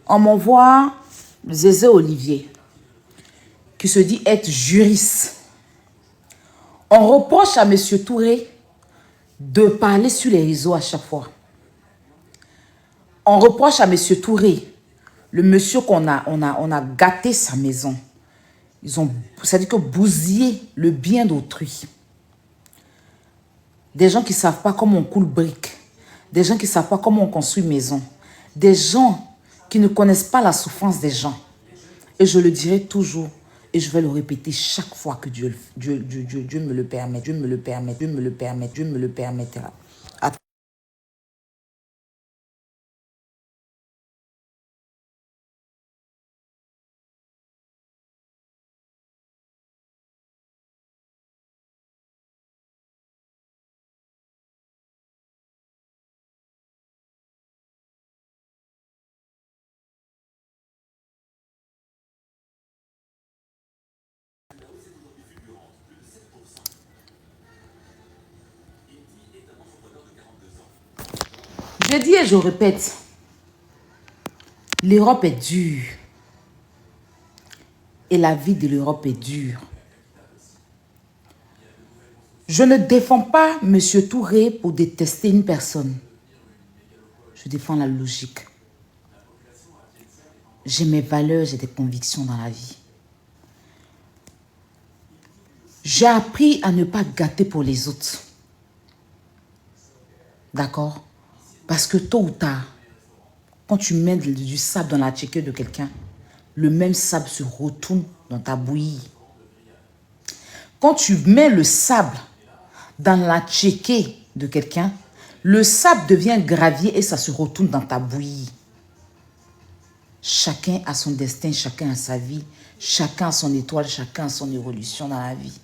On m'envoie Zézé Olivier, qui se dit être juriste. On reproche à M. Touré de parler sur les réseaux à chaque fois. On reproche à M. Touré, le monsieur on a gâté sa maison. C'est-à-dire que bousillé le bien d'autrui. Des gens qui ne savent pas comment on coule briques. Des gens qui ne savent pas comment on construit maison. Des gens qui ne connaissent pas la souffrance des gens. Et je le dirai toujours. Et je vais le répéter chaque fois que Dieu me le permet. Dieu me le permet. Dieu me le permet. Dieu me le permettra. Je dis et je répète, l'Europe est dure. Et la vie de l'Europe est dure. Je ne défends pas M. Touré pour détester une personne. Je défends la logique. J'ai mes valeurs, j'ai des convictions dans la vie. J'ai appris à ne pas gâter pour les autres. D'accord? Parce que tôt ou tard, quand tu mets du sable dans la tchéquée de quelqu'un, le même sable se retourne dans ta bouillie. Quand tu mets le sable dans la tchéquée de quelqu'un, le sable devient gravier et ça se retourne dans ta bouillie. Chacun a son destin, chacun a sa vie, chacun a son étoile, chacun a son évolution dans la vie.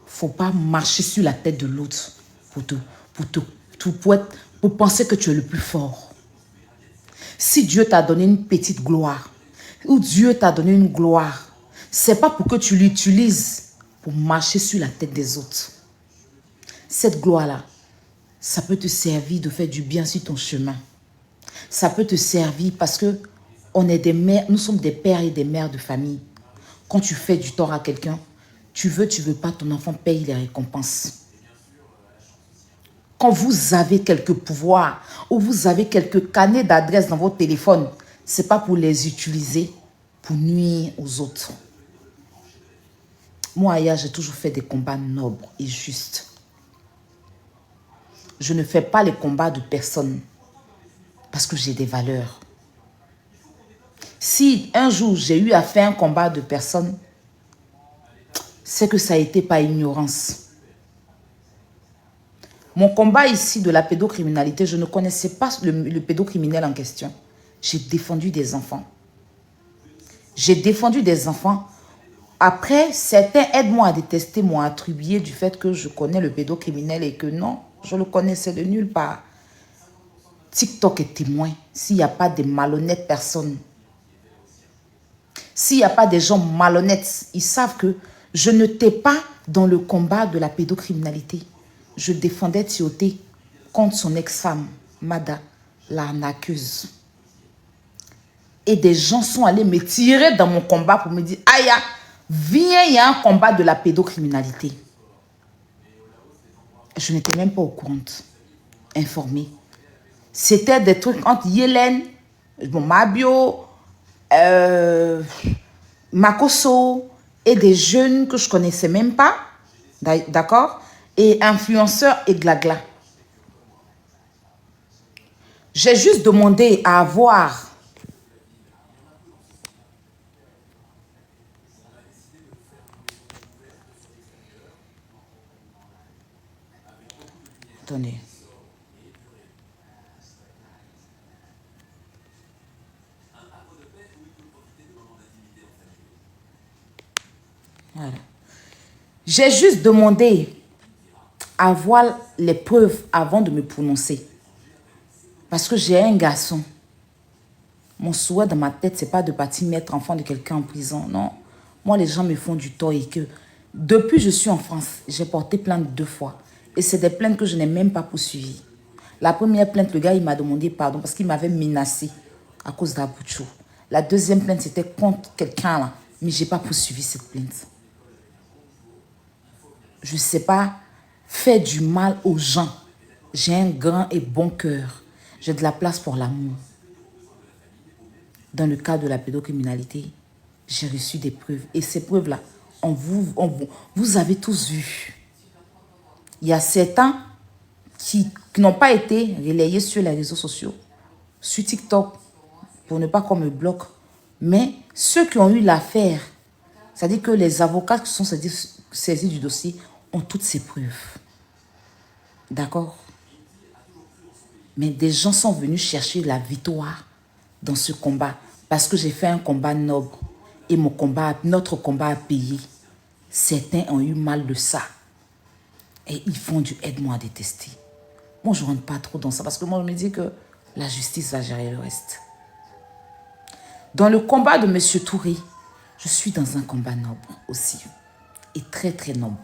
Faut pas marcher sur la tête de l'autre pour penser que tu es le plus fort. Si Dieu t'a donné une petite gloire, ou Dieu t'a donné une gloire, c'est pas pour que tu l'utilises pour marcher sur la tête des autres. Cette gloire-là, ça peut te servir de faire du bien sur ton chemin. Ça peut te servir parce que on est des mères, nous sommes des pères et des mères de famille. Quand tu fais du tort à quelqu'un, tu veux pas, ton enfant paye les récompenses. Quand vous avez quelques pouvoirs ou vous avez quelques carnets d'adresses dans votre téléphone, ce n'est pas pour les utiliser pour nuire aux autres. Moi, Aya, j'ai toujours fait des combats nobles et justes. Je ne fais pas les combats de personne parce que j'ai des valeurs. Si un jour j'ai eu à faire un combat de personne, c'est que ça a été par ignorance. Mon combat ici de la pédocriminalité, je ne connaissais pas le pédocriminel en question. J'ai défendu des enfants. J'ai défendu des enfants. Après, certains aident-moi à détester, m'ont attribué du fait que je connais le pédocriminel et que non, je le connaissais de nulle part. TikTok est témoin. S'il n'y a pas de malhonnêtes personnes, s'il n'y a pas des gens malhonnêtes, ils savent que je n'étais pas dans le combat de la pédocriminalité. Je défendais Tioté contre son ex-femme, Mada, l'arnaqueuse. Et des gens sont allés me tirer dans mon combat pour me dire, Aya, viens, il y a un combat de la pédocriminalité. Je n'étais même pas au courant, informée. C'était des trucs entre Yélène, Mabio, Makoso et des jeunes que je ne connaissais même pas, d'accord? Et influenceurs et glagla. J'ai juste demandé à avoir attendez. Voilà. J'ai juste demandé à voir les preuves avant de me prononcer. Parce que j'ai un garçon. Mon souhait dans ma tête, ce n'est pas de partir mettre enfant de quelqu'un en prison. Non. Moi, les gens me font du tort et que depuis que je suis en France, j'ai porté plainte 2 fois. Et c'est des plaintes que je n'ai même pas poursuivies. La première plainte, le gars, il m'a demandé pardon parce qu'il m'avait menacé à cause d'Abouchou. La deuxième plainte, c'était contre quelqu'un là. Mais je n'ai pas poursuivi cette plainte. Je ne sais pas faire du mal aux gens. J'ai un grand et bon cœur. J'ai de la place pour l'amour. Dans le cas de la pédocriminalité, j'ai reçu des preuves. Et ces preuves-là, vous avez tous vu. Il y a certains qui n'ont pas été relayés sur les réseaux sociaux, sur TikTok, pour ne pas qu'on me bloque. Mais ceux qui ont eu l'affaire, c'est-à-dire que les avocats qui sont saisis du dossier ont toutes ces preuves. D'accord? Mais des gens sont venus chercher la victoire dans ce combat parce que j'ai fait un combat noble et notre combat a payé. Certains ont eu mal de ça et ils font du aide-moi à détester. Moi, je ne rentre pas trop dans ça parce que moi, je me dis que la justice va gérer le reste. Dans le combat de M. Touré, je suis dans un combat noble aussi et très très noble.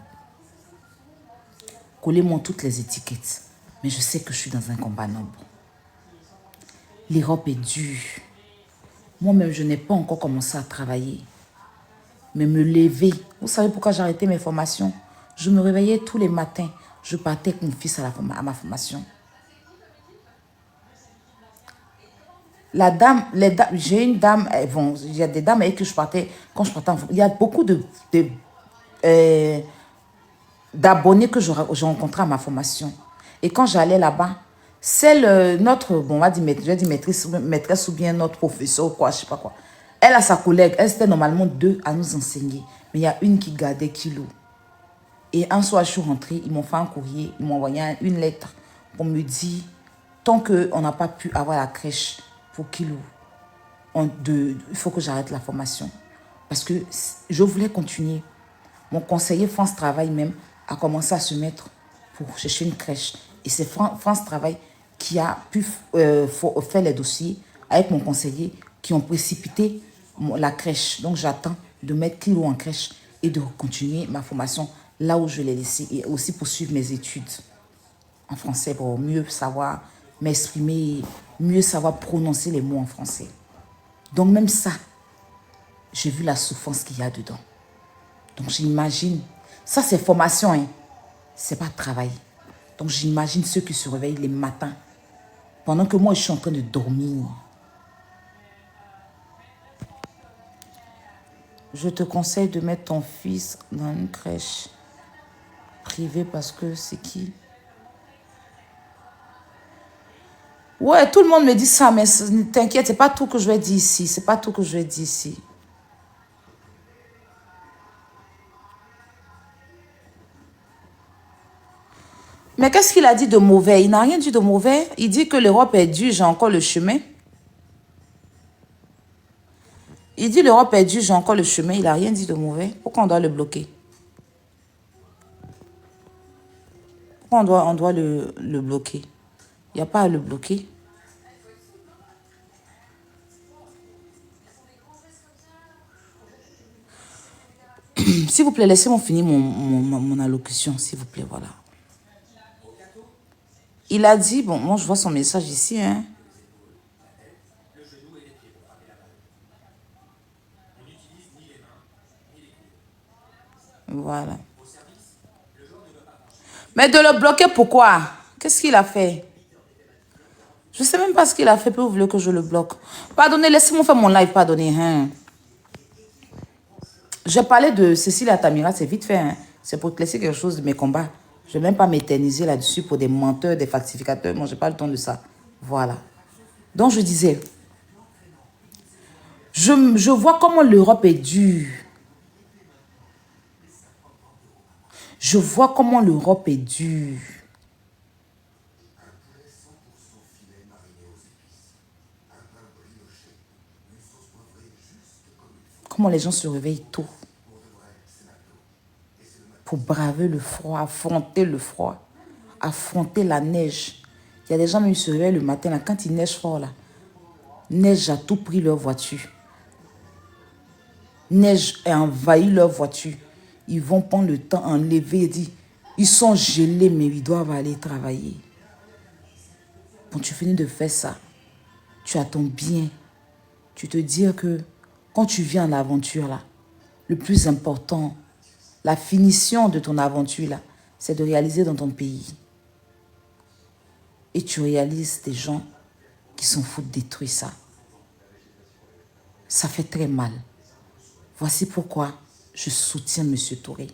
Collez-moi toutes les étiquettes, mais je sais que je suis dans un combat noble. L'Europe est dure. Moi-même, je n'ai pas encore commencé à travailler. Mais me lever, vous savez pourquoi j'ai arrêté mes formations? Je me réveillais tous les matins. Je partais avec mon fils à ma formation. J'ai une dame, bon, il y a des dames avec qui je partais, quand je partais en formation. Il y a beaucoup d'abonnés que je rencontrais à ma formation. Et quand j'allais là-bas, on va dire maîtresse ou bien notre professeur, quoi, je sais pas quoi. Elle a sa collègue, elle c'était normalement 2 à nous enseigner. Mais il y a une qui gardait Kilo. Et un soir, je suis rentrée, ils m'ont fait un courrier, ils m'ont envoyé une lettre pour me dire, tant qu'on n'a pas pu avoir la crèche pour Kilo, il faut que j'arrête la formation. Parce que je voulais continuer. Mon conseiller France Travail même a commencé à se mettre pour chercher une crèche. Et c'est France Travail qui a pu faire les dossiers avec mon conseiller qui ont précipité la crèche. Donc j'attends de mettre Kilo en crèche et de continuer ma formation là où je l'ai laissé et aussi poursuivre mes études en français pour mieux savoir m'exprimer, mieux savoir prononcer les mots en français. Donc même ça, j'ai vu la souffrance qu'il y a dedans. Donc j'imagine, ça c'est formation, hein. C'est pas travail. Donc j'imagine ceux qui se réveillent les matins pendant que moi je suis en train de dormir. Je te conseille de mettre ton fils dans une crèche privée parce que c'est qui? Ouais, tout le monde me dit ça, mais t'inquiète, c'est pas tout que je vais dire ici. C'est pas tout que je vais dire ici. Mais qu'est-ce qu'il a dit de mauvais? Il n'a rien dit de mauvais. Il dit que l'Europe est dure, j'ai encore le chemin. Il dit l'Europe est dure, j'ai encore le chemin. Il n'a rien dit de mauvais. Pourquoi on doit le bloquer? Pourquoi on doit le bloquer? Il n'y a pas à le bloquer. S'il vous plaît, laissez-moi finir mon allocution, s'il vous plaît, voilà. Il a dit, bon, moi je vois son message ici, hein. Voilà. Mais de le bloquer, pourquoi? Qu'est-ce qu'il a fait? Je ne sais même pas ce qu'il a fait, puis vous voulez que je le bloque. Pardonnez, laissez-moi faire mon live, pardonnez. Hein. J'ai parlé de Cécile Atamira, c'est vite fait. Hein. C'est pour te laisser quelque chose de mes combats. Je ne vais même pas m'éterniser là-dessus pour des menteurs, des falsificateurs. Moi, je n'ai pas le temps de ça. Voilà. Donc, je disais, je vois comment l'Europe est dure. Je vois comment l'Europe est dure. Comment les gens se réveillent tôt pour braver le froid, affronter la neige. Il y a des gens qui se réveillent le matin, là, quand il neige fort, là, neige a tout pris leur voiture. Neige a envahi leur voiture. Ils vont prendre le temps, enlever et dire, ils sont gelés, mais ils doivent aller travailler. quand tu finis de faire ça, tu as ton bien. Tu te dis que quand tu viens en aventure là, le plus important, la finition de ton aventure là, c'est de réaliser dans ton pays. Et tu réalises des gens qui s'en foutent de détruire ça. Ça fait très mal. Voici pourquoi je soutiens M. Touré.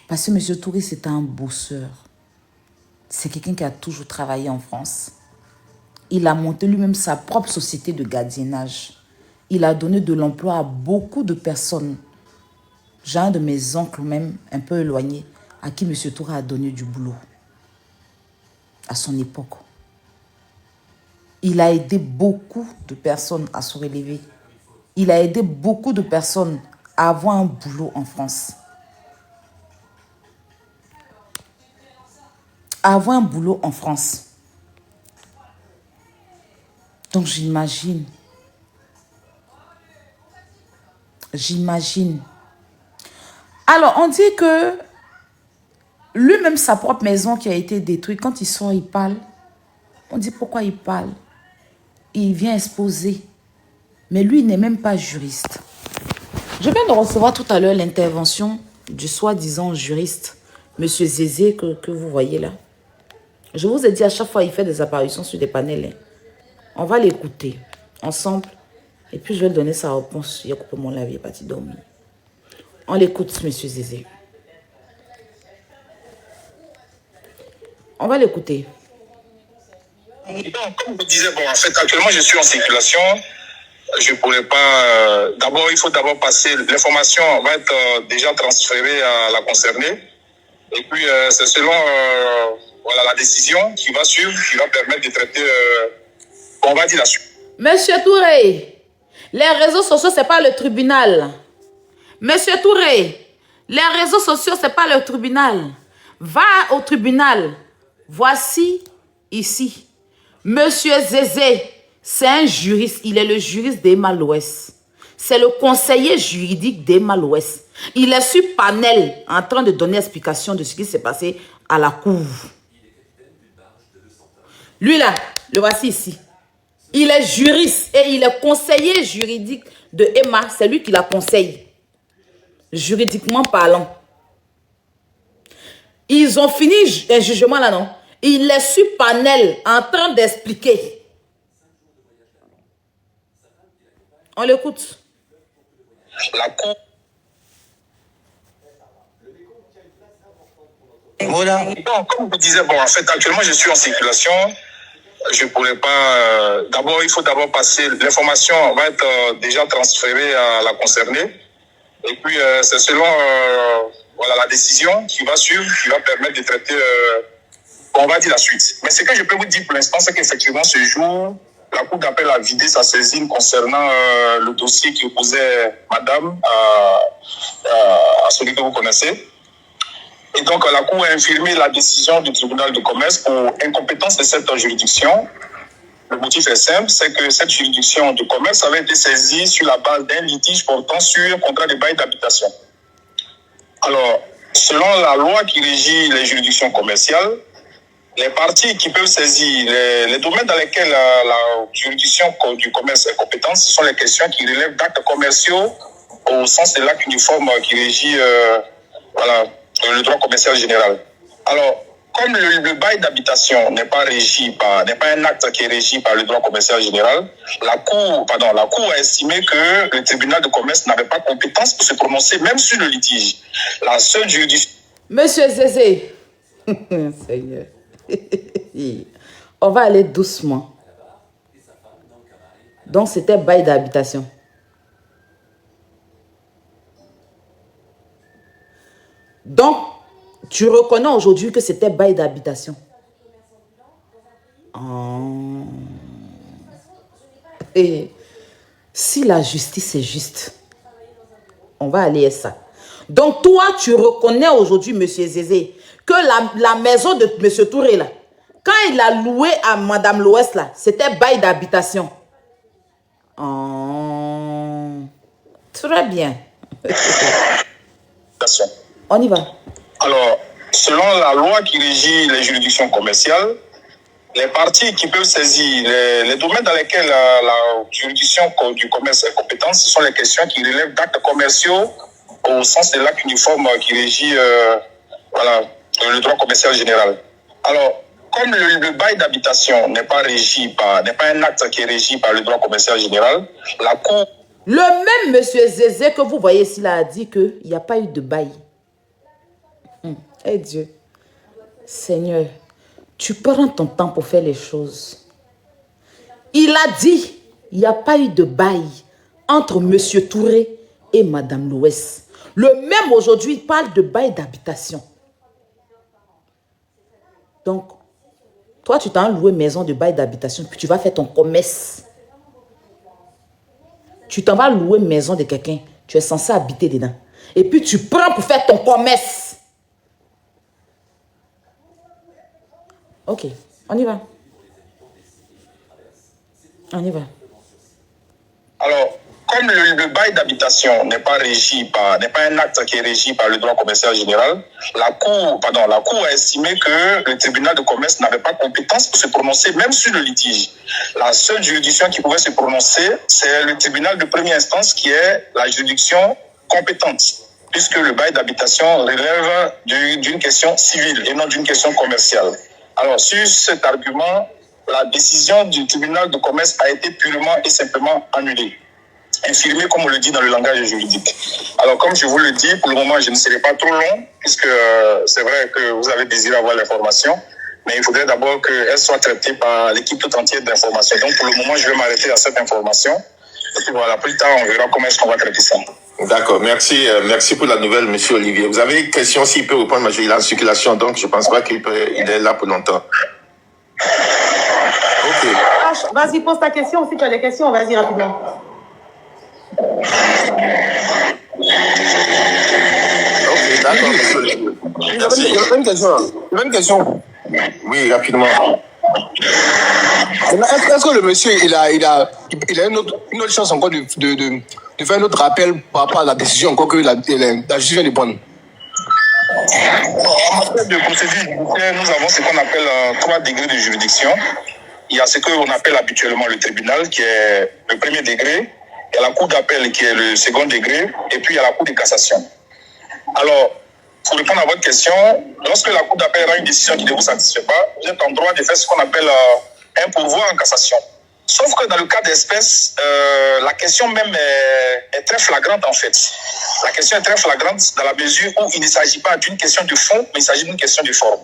Parce que M. Touré, c'est un bosseur. C'est quelqu'un qui a toujours travaillé en France. Il a monté lui-même sa propre société de gardiennage. Il a donné de l'emploi à beaucoup de personnes. J'ai un de mes oncles même, un peu éloigné, à qui M. Touré a donné du boulot. À son époque. Il a aidé beaucoup de personnes à se relever. Il a aidé beaucoup de personnes à avoir un boulot en France. À avoir un boulot en France. Donc j'imagine. Alors on dit que lui-même sa propre maison qui a été détruite, quand il sort, il parle. On dit pourquoi il parle. Il vient exposer. Mais lui, il n'est même pas juriste. Je viens de recevoir tout à l'heure l'intervention du soi-disant juriste, M. Zézé, que vous voyez là. Je vous ai dit à chaque fois, il fait des apparitions sur des panels. On va l'écouter ensemble. Et puis, je vais lui donner sa réponse. Il a coupé mon lave, il est parti dormir. On l'écoute, M. Zézé. On va l'écouter. Comme je disais, bon, en fait, actuellement, je suis en circulation. Je ne pourrais pas... d'abord, il faut d'abord passer... L'information va être déjà transférée à la concernée. Et puis, c'est selon voilà, la décision qui va suivre, qui va permettre de traiter, on va dire, la suite. Monsieur Touré, les réseaux sociaux, ce n'est pas le tribunal. Monsieur Touré, les réseaux sociaux, ce n'est pas le tribunal. Va au tribunal. Voici ici. Monsieur Zézé, c'est un juriste. Il est le juriste d'Emma l'Ouest. C'est le conseiller juridique d'Emma l'Ouest. Il est sur panel en train de donner explication de ce qui s'est passé à la cour. Lui là, le voici ici. Il est juriste et il est conseiller juridique de Emma. C'est lui qui la conseille. Juridiquement parlant. Ils ont fini un jugement là, non? Il est sur panel en train d'expliquer. On l'écoute. La cour. Voilà. Comme je disais, bon, en fait, actuellement, je suis en circulation. Je ne pourrais pas... d'abord, il faut d'abord passer... L'information va être déjà transférée à la concernée. Et puis, c'est selon voilà, la décision qui va suivre, qui va permettre de traiter, on va dire, la suite. Mais ce que je peux vous dire pour l'instant, c'est qu'effectivement, ce jour, la Cour d'appel a vidé sa saisine concernant le dossier qui opposait madame à celui que vous connaissez. Et donc, la Cour a infirmé la décision du tribunal de commerce pour incompétence de cette juridiction. Le motif est simple, c'est que cette juridiction de commerce avait été saisie sur la base d'un litige portant sur un contrat de bail d'habitation. Alors, selon la loi qui régit les juridictions commerciales, les parties qui peuvent saisir les domaines dans lesquels la juridiction du commerce est compétente, ce sont les questions qui relèvent d'actes commerciaux au sens de l'acte uniforme qui régit voilà, le droit commercial général. Alors, comme le bail d'habitation n'est pas un acte qui est régi par le droit commercial général, la Cour a estimé que le tribunal de commerce n'avait pas compétence pour se prononcer même sur le litige. La seule juridiction... Monsieur Zézé, Seigneur, on va aller doucement. Donc, c'était bail d'habitation. Donc, tu reconnais aujourd'hui que c'était bail d'habitation. Oh. Et si la justice est juste, on va aller à ça. Donc, toi, tu reconnais aujourd'hui, monsieur Zézé, que la maison de monsieur Touré, là, quand il a loué à madame l'Ouest, là, c'était bail d'habitation. Oh. Très bien. On y va. Alors, selon la loi qui régit les juridictions commerciales, les parties qui peuvent saisir, les domaines dans lesquels la juridiction du commerce est compétente, ce sont les questions qui relèvent d'actes commerciaux au sens de l'acte uniforme qui régit voilà, le droit commercial général. Alors, comme le bail d'habitation n'est pas un acte qui est régi par le droit commercial général, la Cour... Le même monsieur Zézé que vous voyez ici là a dit qu'il n'y a pas eu de bail. Eh Dieu, Seigneur, tu prends ton temps pour faire les choses. Il a dit, il n'y a pas eu de bail entre monsieur Touré et madame Louès. Le même aujourd'hui parle de bail d'habitation. Donc, toi, tu t'as loué maison de bail d'habitation, puis tu vas faire ton commerce. Tu t'en vas louer maison de quelqu'un, tu es censé habiter dedans. Et puis tu prends pour faire ton commerce. Ok, on y va. On y va. Alors, comme le bail d'habitation n'est pas un acte qui est régi par le droit commercial général, la Cour a estimé que le tribunal de commerce n'avait pas compétence pour se prononcer même sur le litige. La seule juridiction qui pouvait se prononcer, c'est le tribunal de première instance qui est la juridiction compétente, puisque le bail d'habitation relève d'une question civile et non d'une question commerciale. Alors, sur cet argument, la décision du tribunal de commerce a été purement et simplement annulée, infirmée comme on le dit dans le langage juridique. Alors, comme je vous le dis, pour le moment, je ne serai pas trop long, puisque c'est vrai que vous avez désiré avoir l'information, mais il faudrait d'abord qu'elle soit traitée par l'équipe tout entière d'information. Donc, pour le moment, je vais m'arrêter à cette information. Et puis voilà, plus tard, on verra comment est-ce qu'on va traiter ça. D'accord, merci pour la nouvelle, monsieur Olivier. Vous avez une question, s'il peut répondre, il est en circulation, donc je ne pense pas qu'il est là pour longtemps. Ok. Vas-y, pose ta question. Si tu as des questions, vas-y rapidement. Ok, d'accord, monsieur Olivier. Merci. Il y a une question. Oui, rapidement. Est-ce que le monsieur, il a une autre chance encore de faire un autre rappel par rapport à la décision encore que la décision est bonne? En matière de procédure judiciaire, nous avons ce qu'on appelle 3 degrés de juridiction. Il y a ce qu'on appelle habituellement le tribunal, qui est le premier degré. Il y a la cour d'appel, qui est le second degré. Et puis, il y a la cour de cassation. Alors, pour répondre à votre question, lorsque la cour d'appel rend une décision qui ne vous satisfait pas, vous êtes en droit de faire ce qu'on appelle un pourvoi en cassation. Sauf que dans le cas d'espèce, la question même est très flagrante en fait. La question est très flagrante dans la mesure où il ne s'agit pas d'une question de fond, mais il s'agit d'une question de forme.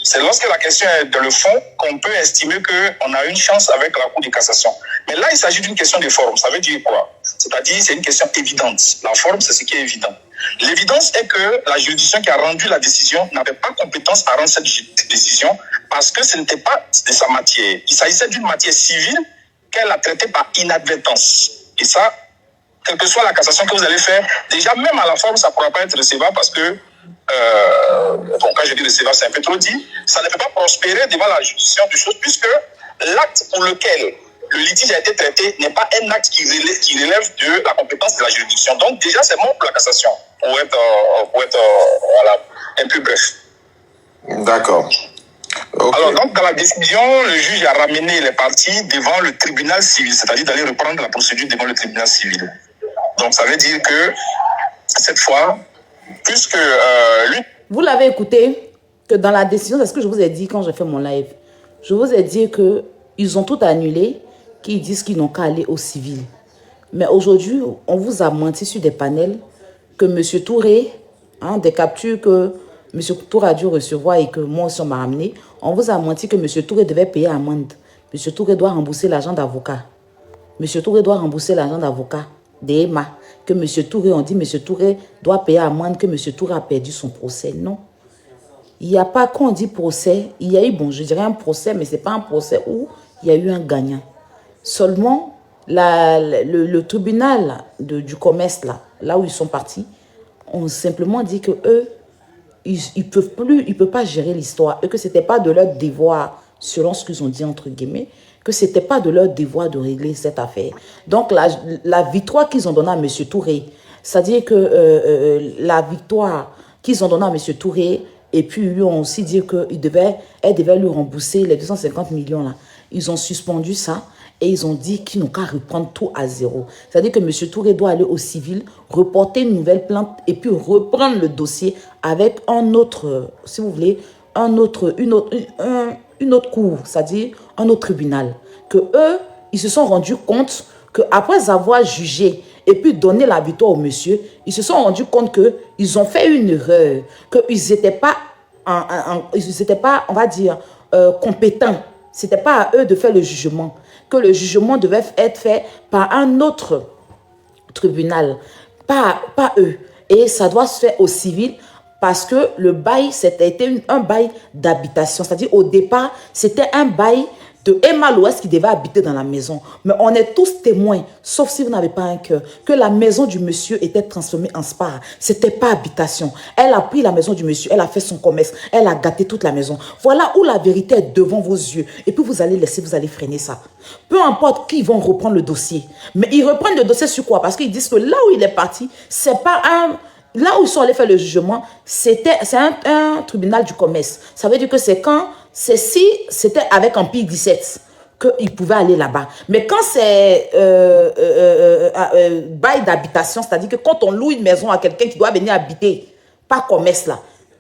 C'est lorsque la question est dans le fond qu'on peut estimer qu'on a une chance avec la Cour de cassation. Mais là, il s'agit d'une question de forme. Ça veut dire quoi? C'est-à-dire c'est une question évidente. La forme, c'est ce qui est évident. L'évidence est que la juridiction qui a rendu la décision n'avait pas compétence à rendre cette décision parce que ce n'était pas de sa matière. Il s'agissait d'une matière civile qu'elle a traitée par inadvertance. Et ça, quelle que soit la cassation que vous allez faire, déjà même à la forme, ça ne pourra pas être recevable parce que, bon, quand je dis recevable, c'est un peu trop dit, ça ne peut pas prospérer devant la juridiction de choses puisque l'acte pour lequel le litige a été traité n'est pas un acte qui relève de la compétence de la juridiction. Donc déjà, c'est bon pour la cassation, pour être voilà, un peu bref. D'accord. Okay. Alors, donc, dans la décision, le juge a ramené les parties devant le tribunal civil, c'est-à-dire d'aller reprendre la procédure devant le tribunal civil. Donc, ça veut dire que, cette fois, puisque lui... Vous l'avez écouté, que dans la décision, c'est ce que je vous ai dit quand j'ai fait mon live. Je vous ai dit qu'ils ont tout annulé, qu'ils disent qu'ils n'ont qu'à aller au civil. Mais aujourd'hui, on vous a menti sur des panels que M. Touré, des captures que M. Touré a dû recevoir et que moi aussi on m'a amené, on vous a menti que M. Touré devait payer amende. M. Touré doit rembourser l'argent d'avocat. M. Touré doit rembourser l'argent d'avocat d'Emma. Que M. Touré, on dit M. Touré doit payer amende, que M. Touré a perdu son procès. Non. Il n'y a pas, quand on dit procès, il y a eu, bon, je dirais un procès, mais ce n'est pas un procès où il y a eu un gagnant. Seulement, le tribunal du commerce, là où ils sont partis, ont simplement dit que eux, ils peuvent pas gérer l'histoire et que ce n'était pas de leur devoir, selon ce qu'ils ont dit entre guillemets, que ce n'était pas de leur devoir de régler cette affaire. Donc, la victoire qu'ils ont donnée à M. Touré, c'est-à-dire que la victoire qu'ils ont donnée à M. Touré Et puis, ils lui ont aussi dit qu'elle devait lui rembourser les 250 millions là. Ils ont suspendu ça et ils ont dit qu'ils n'ont qu'à reprendre tout à zéro. C'est-à-dire que M. Touré doit aller au civil, reporter une nouvelle plainte et puis reprendre le dossier avec un autre, si vous voulez, une autre cour, c'est-à-dire un autre tribunal. Que eux, ils se sont rendus compte qu'après avoir jugé et puis donné la victoire au monsieur, ils se sont rendus compte qu'ils ont fait une erreur, qu'ils n'étaient pas, on va dire, compétents. Ce n'était pas à eux de faire le jugement, que le jugement devait être fait par un autre tribunal, pas eux. Et ça doit se faire au civil parce que le bail, c'était un bail d'habitation. C'est-à-dire, au départ, c'était un bail de Emma Loès qui devait habiter dans la maison. Mais on est tous témoins, sauf si vous n'avez pas un cœur, que la maison du monsieur était transformée en spa. C'était pas habitation. Elle a pris la maison du monsieur, elle a fait son commerce, elle a gâté toute la maison. Voilà où la vérité est devant vos yeux. Et puis vous allez freiner ça. Peu importe qui vont reprendre le dossier. Mais ils reprennent le dossier sur quoi? Parce qu'ils disent que là où il est parti, c'est pas un... Là où ils sont allés faire le jugement, c'est un tribunal du commerce. Ça veut dire que c'est quand... Si c'était avec Empire 17 qu'ils pouvaient aller là-bas. Mais quand c'est bail d'habitation, c'est-à-dire que quand on loue une maison à quelqu'un qui doit venir habiter, pas commerce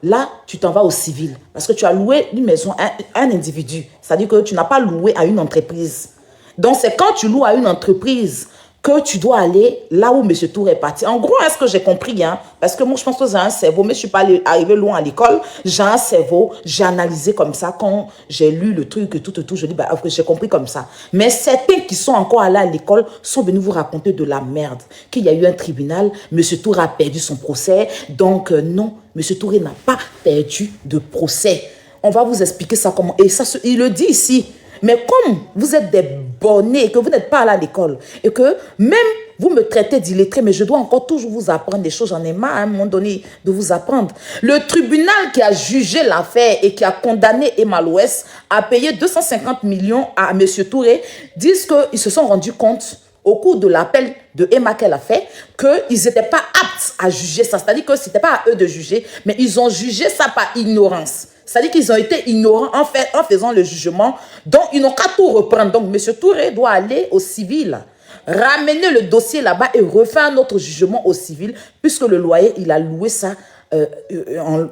là, tu t'en vas au civil. Parce que tu as loué une maison à un individu. C'est-à-dire que tu n'as pas loué à une entreprise. Donc c'est quand tu loues à une entreprise que tu dois aller là où M. Touré est parti. En gros, est-ce que j'ai compris, hein? Parce que moi, je pense que j'ai un cerveau, mais je ne suis pas arrivé loin à l'école. J'ai un cerveau, j'ai analysé comme ça. Quand j'ai lu le truc et tout, je dis, bah, j'ai compris comme ça. Mais certains qui sont encore allés à l'école sont venus vous raconter de la merde. Qu'il y a eu un tribunal, M. Touré a perdu son procès. Donc, non, M. Touré n'a pas perdu de procès. On va vous expliquer ça comment. Et ça, il le dit ici. Mais comme vous êtes des bonnets, que vous n'êtes pas allé à l'école, et que même vous me traitez d'illettré, mais je dois encore toujours vous apprendre des choses, j'en ai marre à un moment donné de vous apprendre. Le tribunal qui a jugé l'affaire et qui a condamné Emma Loès a payé 250 millions à M. Touré, disent qu'ils se sont rendus compte au cours de l'appel de Emma qu'elle a fait, qu'ils n'étaient pas aptes à juger ça. C'est-à-dire que ce n'était pas à eux de juger, mais ils ont jugé ça par ignorance. C'est-à-dire qu'ils ont été ignorants en faisant le jugement. Donc, ils n'ont qu'à tout reprendre. Donc, M. Touré doit aller au civil, ramener le dossier là-bas et refaire un autre jugement au civil, puisque le loyer, il a loué ça, un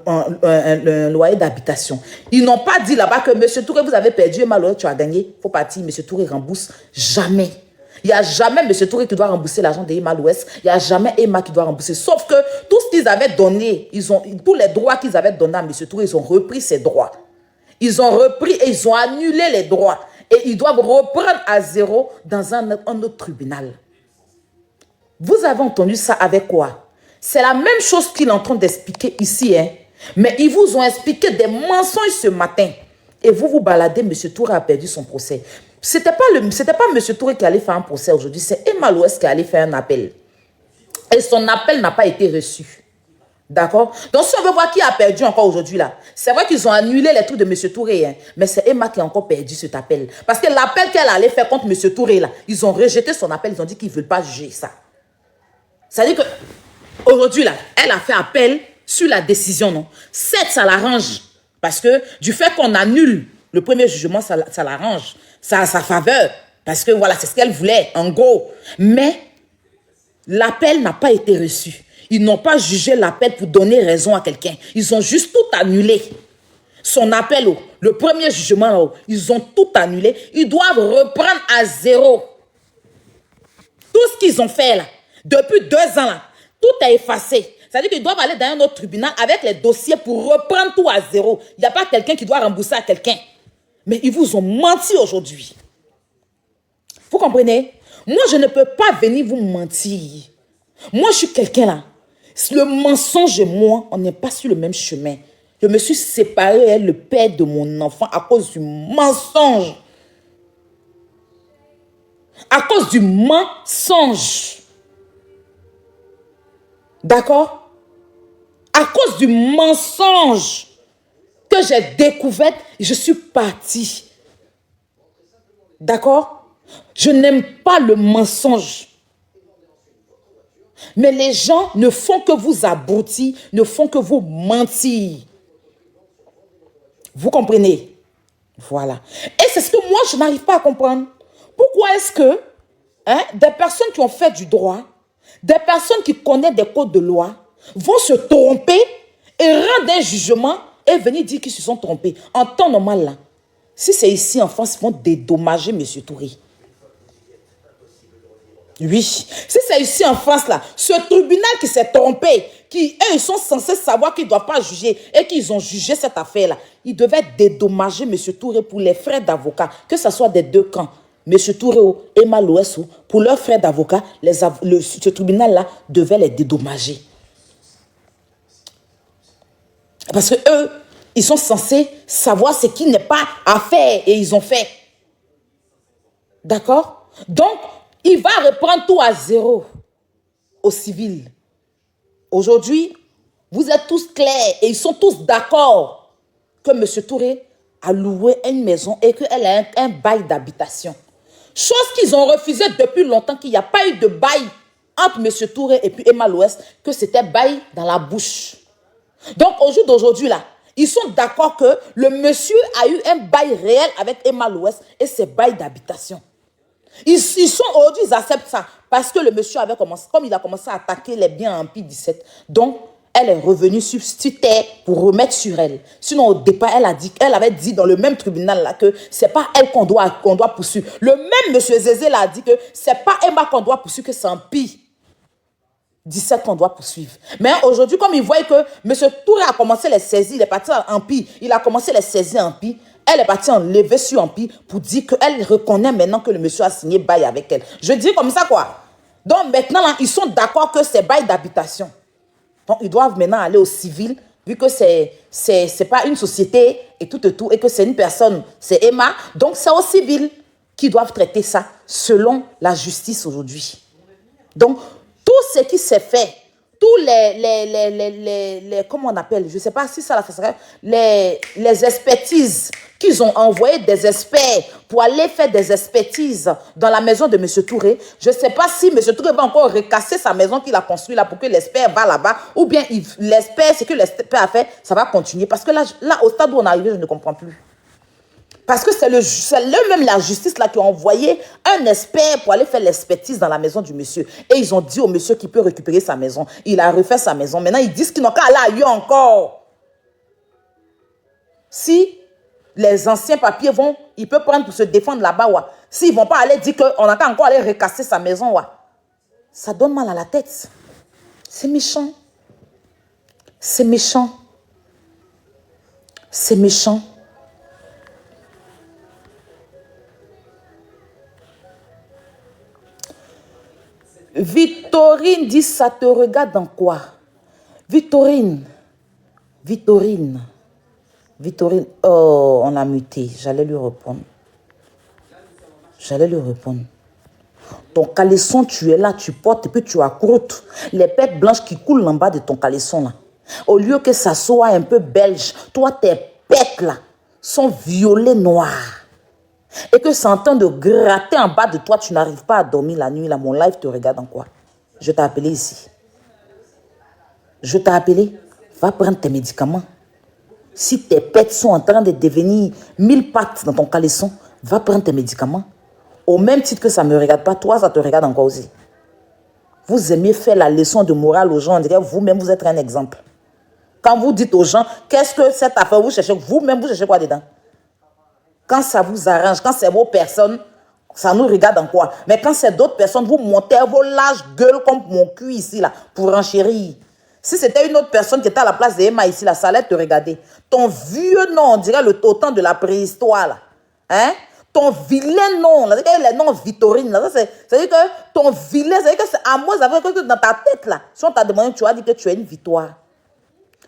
loyer d'habitation. Ils n'ont pas dit là-bas que M. Touré, vous avez perdu, et malheureux, tu as gagné. Il faut partir, M. Touré rembourse. Jamais. Il n'y a jamais M. Touré qui doit rembourser l'argent d'Emma Loès. Il n'y a jamais Emma qui doit rembourser. Sauf que tout ce qu'ils avaient donné, tous les droits qu'ils avaient donnés à M. Touré, ils ont repris ces droits. Ils ont repris et ils ont annulé les droits. Et ils doivent reprendre à zéro dans un autre tribunal. Vous avez entendu ça avec quoi? C'est la même chose qu'il est en train d'expliquer ici. Hein? Mais ils vous ont expliqué des mensonges ce matin. Et vous baladez, M. Touré a perdu son procès. C'était pas M. Touré qui allait faire un procès aujourd'hui, c'est Emma Loès qui allait faire un appel. Et son appel n'a pas été reçu. D'accord? Donc, si on veut voir qui a perdu encore aujourd'hui, là, c'est vrai qu'ils ont annulé les trucs de M. Touré, hein, mais c'est Emma qui a encore perdu cet appel. Parce que l'appel qu'elle allait faire contre M. Touré, là, ils ont rejeté son appel, ils ont dit qu'ils ne veulent pas juger ça. C'est-à-dire qu'aujourd'hui, là, elle a fait appel sur la décision, non? Certes, ça l'arrange. Parce que du fait qu'on annule le premier jugement, ça l'arrange. Ça a sa faveur. Parce que voilà, c'est ce qu'elle voulait, en gros. Mais l'appel n'a pas été reçu. Ils n'ont pas jugé l'appel pour donner raison à quelqu'un. Ils ont juste tout annulé. Son appel, le premier jugement, ils ont tout annulé. Ils doivent reprendre à zéro. Tout ce qu'ils ont fait là, depuis 2 ans, là, tout est effacé. C'est-à-dire qu'ils doivent aller dans un autre tribunal avec les dossiers pour reprendre tout à zéro. Il n'y a pas quelqu'un qui doit rembourser à quelqu'un. Mais ils vous ont menti aujourd'hui. Vous comprenez? Moi, je ne peux pas venir vous mentir. Moi, je suis quelqu'un là. Le mensonge et moi, on n'est pas sur le même chemin. Je me suis séparé, le père de mon enfant, à cause du mensonge. À cause du mensonge. D'accord? À cause du mensonge que j'ai découvert, je suis partie. D'accord? Je n'aime pas le mensonge. Mais les gens ne font que vous abrutir, ne font que vous mentir. Vous comprenez? Voilà. Et c'est ce que moi, je n'arrive pas à comprendre. Pourquoi est-ce que des personnes qui ont fait du droit, des personnes qui connaissent des codes de loi, vont se tromper et rendre un jugement et venir dire qu'ils se sont trompés. En temps normal, là, si c'est ici en France, ils vont dédommager M. Touré. Oui. Si c'est ici en France, là, ce tribunal qui s'est trompé, eux, ils sont censés savoir qu'ils ne doivent pas juger et qu'ils ont jugé cette affaire-là, ils devaient dédommager M. Touré pour les frais d'avocat, que ce soit des deux camps. M. Touré et Emma Loessou, pour leurs frais d'avocat, ce tribunal-là devait les dédommager. Parce que eux, ils sont censés savoir ce qui n'est pas à faire et ils ont fait. D'accord? Donc, il va reprendre tout à zéro au civil. Aujourd'hui, vous êtes tous clairs et ils sont tous d'accord que M. Touré a loué une maison et qu'elle a un bail d'habitation. Chose qu'ils ont refusé depuis longtemps, qu'il n'y a pas eu de bail entre M. Touré et puis Emma Loess, que c'était bail dans la bouche. Donc, au jour d'aujourd'hui, là, ils sont d'accord que le monsieur a eu un bail réel avec Emma Loess et ses bails d'habitation. Ils sont aujourd'hui, ils acceptent ça parce que le monsieur avait commencé, comme il a commencé à attaquer les biens en Pi 17, donc elle est revenue substituer pour remettre sur elle. Sinon, au départ, elle avait dit dans le même tribunal là que c'est pas elle qu'on doit poursuivre. Le même monsieur Zézé l'a dit que c'est pas Emma qu'on doit poursuivre, que c'est en Pi 17 qu'on doit poursuivre. Mais aujourd'hui, comme il voit que monsieur Touré a commencé les saisies, il est parti en Pi, il a commencé les saisies en Pi. Elle est partie enlever sur Ampi pour dire qu'elle reconnaît maintenant que le monsieur a signé bail avec elle. Je dis comme ça quoi. Donc maintenant, là, ils sont d'accord que c'est bail d'habitation. Donc ils doivent maintenant aller au civil, vu que c'est pas une société et tout, et que c'est une personne, c'est Emma. Donc c'est au civil qu'ils doivent traiter ça selon la justice aujourd'hui. Donc tout ce qui s'est fait, tous les comment on appelle, je ne sais pas si ça serait, les expertises qu'ils ont envoyé des experts pour aller faire des expertises dans la maison de M. Touré. Je ne sais pas si M. Touré va encore recasser sa maison qu'il a construite là pour que l'expert va là-bas, ou bien l'expert, ce que l'expert a fait, ça va continuer. Parce que là, au stade où on est arrivé, je ne comprends plus. Parce que c'est même la justice là qui a envoyé un expert pour aller faire l'expertise dans la maison du monsieur. Et ils ont dit au monsieur qu'il peut récupérer sa maison. Il a refait sa maison. Maintenant, ils disent qu'ils n'ont qu'à aller ailleurs encore. Si les anciens papiers ils peuvent prendre pour se défendre là-bas. Ouais. S'ils ne vont pas aller dire qu'on n'a qu'à encore aller recasser sa maison. Ouais. Ça donne mal à la tête. C'est méchant. C'est méchant. C'est méchant. Victorine dit, ça te regarde dans quoi? Victorine, oh, on a muté, j'allais lui répondre. Ton caleçon, tu es là, tu portes et puis tu accroutes les pètes blanches qui coulent en bas de ton caleçon là. Au lieu que ça soit un peu belge, toi tes pètes là sont violets noirs. Et que c'est en train de gratter en bas de toi, tu n'arrives pas à dormir la nuit là, mon live te regarde en quoi? Je t'ai appelé ici. Je t'ai appelé, va prendre tes médicaments. Si tes pètes sont en train de devenir 1000 pattes dans ton caleçon, va prendre tes médicaments. Au même titre que ça ne me regarde pas, toi, ça te regarde encore aussi. Vous aimez faire la leçon de morale aux gens, on dirait vous-même, vous êtes un exemple. Quand vous dites aux gens, qu'est-ce que cette affaire, vous cherchez, vous-même, vous cherchez quoi dedans? Quand ça vous arrange, quand c'est vos personnes, ça nous regarde en quoi? Mais quand c'est d'autres personnes, vous montez vos larges gueules comme mon cul ici, là, pour enchérir. Si c'était une autre personne qui était à la place d'Emma ici, là, ça allait te regarder. Ton vieux nom, on dirait le temps de la préhistoire, là. Hein? Ton vilain nom, là, c'est le nom Victorine, là, c'est-à-dire que ton vilain, c'est-à-dire que c'est à moi, ça veut dire que dans ta tête, là, si on t'a demandé, tu as dit que tu as une victoire.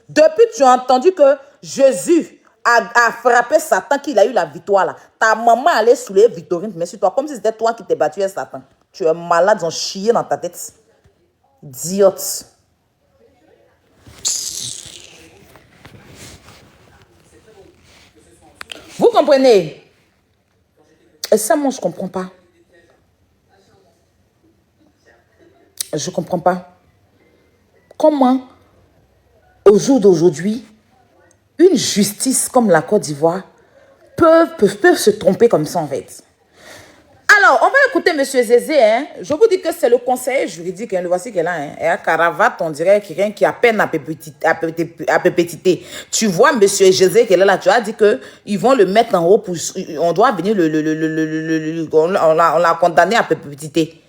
Depuis, tu as entendu que Jésus a frappé Satan, qu'il a eu la victoire là. Ta maman allait soulever Victorine, mais sur toi, comme si c'était toi qui t'es battu avec Satan. Tu es malade, ils ont chié dans ta tête. Idiote. Vous comprenez? Et ça, moi, je ne comprends pas. Je ne comprends pas. Comment, au jour d'aujourd'hui, une justice comme la Côte d'Ivoire peuvent se tromper comme ça en fait. Alors, on va écouter M. Zézé. Hein. Je vous dis que c'est le conseiller juridique. Hein. Le voici qu'elle a. Hein. Et à Caravate, on dirait quelqu'un qui a peine à pépétiter. Tu vois M. Zézé qu'elle est là. Tu as dit qu'ils vont le mettre en haut. On doit venir on l'a condamné à pépétiter.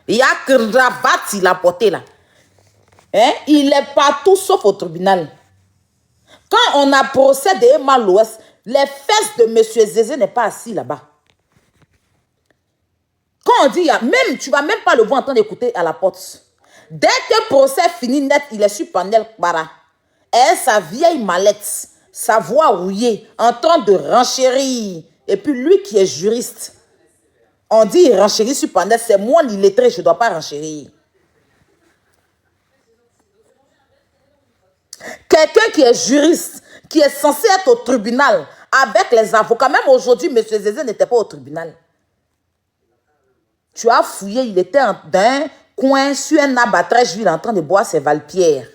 Il y a Caravate, il a porté là. Hein? Il est partout sauf au tribunal. Quand on a procédé à l'Ouest, les fesses de M. Zézé n'est pas assis là-bas. Quand on dit, même, tu ne vas même pas le voir en train d'écouter à la porte. Dès que le procès finit net, il est sur panel para. Et sa vieille mallette, sa voix rouillée, en train de renchérir. Et puis lui qui est juriste, on dit il renchérit sur panel, c'est moi l'illettré, je ne dois pas renchérir. Quelqu'un qui est juriste, qui est censé être au tribunal avec les avocats, même aujourd'hui, M. Zézé n'était pas au tribunal. Tu as fouillé, il était dans un coin sur un arbre à Trècheville en train de boire ses valpierres.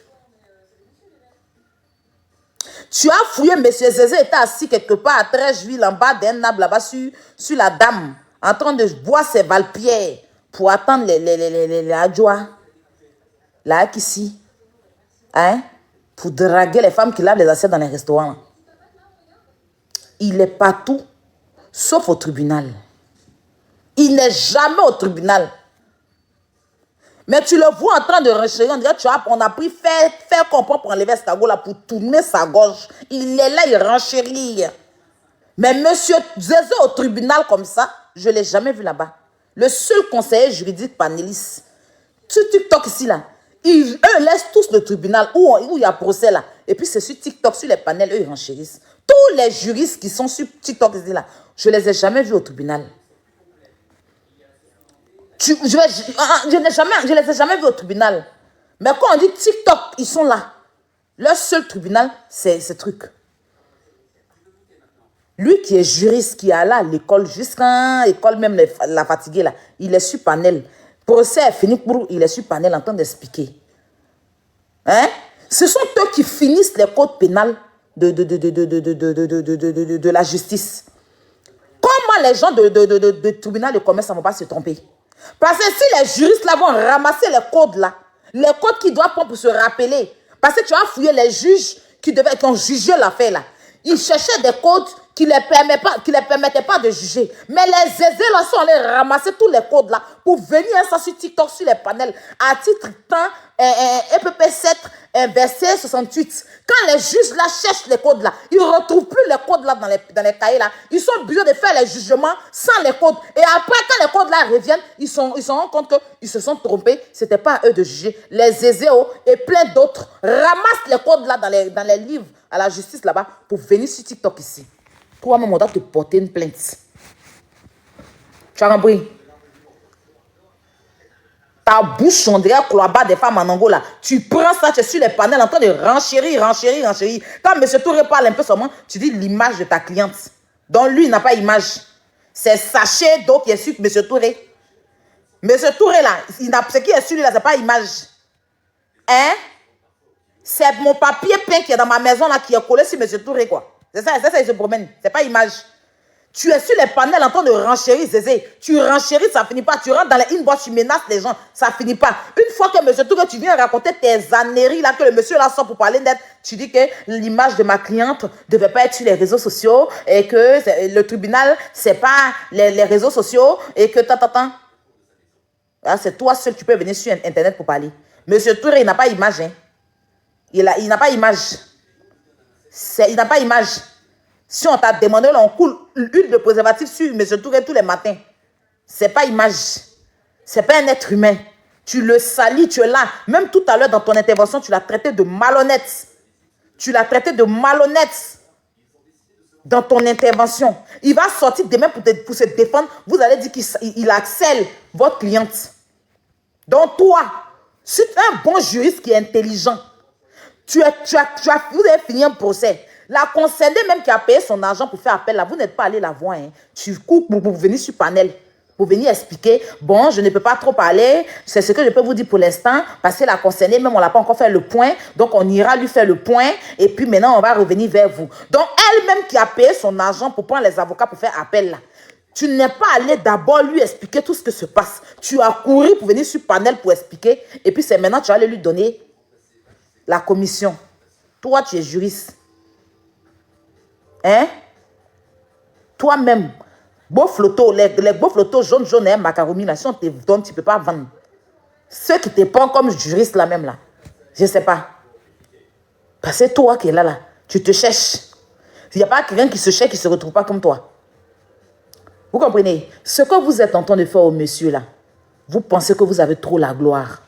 Tu as fouillé, M. Zézé était assis quelque part à Trècheville en bas d'un arbre là-bas sur la dame en train de boire ses valpierres pour attendre les adjoints. Là, ici. Hein? Pour draguer les femmes qui lavent les assiettes dans les restaurants. Il est partout, sauf au tribunal. Il n'est jamais au tribunal. Mais tu le vois en train de renchérir. On dirait on a pris faire comprendre pour enlever ce cagot là pour tourner sa gorge. Il est là, il renchérit. Mais monsieur Zézé au tribunal comme ça, je ne l'ai jamais vu là-bas. Le seul conseiller juridique panéliste, sur TikTok ici là, eux laissent tous le tribunal où il y a procès là. Et puis c'est sur TikTok, sur les panels, eux ils renchérissent. Tous les juristes qui sont sur TikTok ici là, je ne les ai jamais vus au tribunal. Je ne les ai jamais vus au tribunal. Mais quand on dit TikTok, ils sont là. Leur seul tribunal, c'est ce truc. Lui qui est juriste, qui est allé à l'école, jusqu'à l'école même la fatiguée là, il est sur panel. Procès est fini pour il est sur panel en train d'expliquer. Hein? Ce sont eux qui finissent les codes pénals de la justice. Comment les gens de tribunal de commerce ne vont pas se tromper? Parce que si les juristes là vont ramasser les codes là, les codes qui doivent prendre pour se rappeler, parce que tu as fouillé les juges qui ont jugé l'affaire là, ils cherchaient des codes qui ne les permettaient pas de juger. Mais les Zézé là sont allés ramasser tous les codes là pour venir ça sur TikTok, sur les panels, à titre temps, EPP 7, verset 68. Quand les juges là cherchent les codes là, ils ne retrouvent plus les codes là dans les cahiers là. Ils sont obligés de faire les jugements sans les codes. Et après, quand les codes là reviennent, ils se rendent compte qu'ils se sont trompés. Ce n'était pas à eux de juger. Les Zézé et plein d'autres ramassent les codes là dans les livres à la justice là-bas pour venir sur TikTok ici. Toi-même, on doit te porter une plainte. Tu as compris? Ta bouche, on dirait cloabat des femmes en Angola. Tu prends ça, tu es sur les panels en train de renchérir. Quand M. Touré parle un peu seulement, tu dis l'image de ta cliente. Donc lui, il n'a pas image. C'est sachet d'eau qui est sur M. Touré. M. Touré, là, ce qui est sur lui, là, ce n'est pas image. Hein? C'est mon papier peint qui est dans ma maison, là, qui est collé sur M. Touré, quoi. C'est ça, il se promène. C'est pas image. Tu es sur les panels en train de renchérir, Zézé. Tu renchéris, ça finit pas. Tu rentres dans les inbox, tu menaces les gens, ça finit pas. Une fois que M. Touré, tu viens raconter tes âneries, là, que le monsieur là sort pour parler net, tu dis que l'image de ma cliente ne devait pas être sur les réseaux sociaux et que le tribunal, c'est pas les réseaux sociaux et que c'est toi seul, tu peux venir sur Internet pour parler. M. Touré, il n'a pas image, hein. Il n'a pas image. Il n'a pas image. Si on t'a demandé, on coule l'huile de préservatif sur M. Touré tous les matins. C'est pas image. C'est pas un être humain. Tu le salis, tu es là. Même tout à l'heure dans ton intervention, tu l'as traité de malhonnête. Tu l'as traité de malhonnête dans ton intervention. Il va sortir demain pour se défendre. Vous allez dire qu'il accèle votre cliente. Donc toi, si tu es un bon juriste qui est intelligent, vous avez fini un procès. La concernée même qui a payé son argent pour faire appel, là, vous n'êtes pas allé la voir. Hein. Tu cours pour venir sur panel. pour venir expliquer, bon, je ne peux pas trop parler, c'est ce que je peux vous dire pour l'instant, parce que la concernée, même on n'a pas encore fait le point, donc on ira lui faire le point, et puis maintenant on va revenir vers vous. Donc elle-même qui a payé son argent pour prendre les avocats pour faire appel là, tu n'es pas allé d'abord lui expliquer tout ce qui se passe. Tu as couru pour venir sur panel pour expliquer, et puis c'est maintenant que tu vas aller lui donner la commission. Toi, tu es juriste. Hein? Toi-même, beau flotto, les beaux flottos jaunes et macaroni, là, si on te donne, tu ne peux pas vendre. Ceux qui te prennent comme juriste là même là, je ne sais pas. Parce que toi qui es là, tu te cherches. Il n'y a pas quelqu'un qui se cherche, qui ne se retrouve pas comme toi. Vous comprenez? Ce que vous êtes en train de faire au monsieur là, vous pensez que vous avez trop la gloire.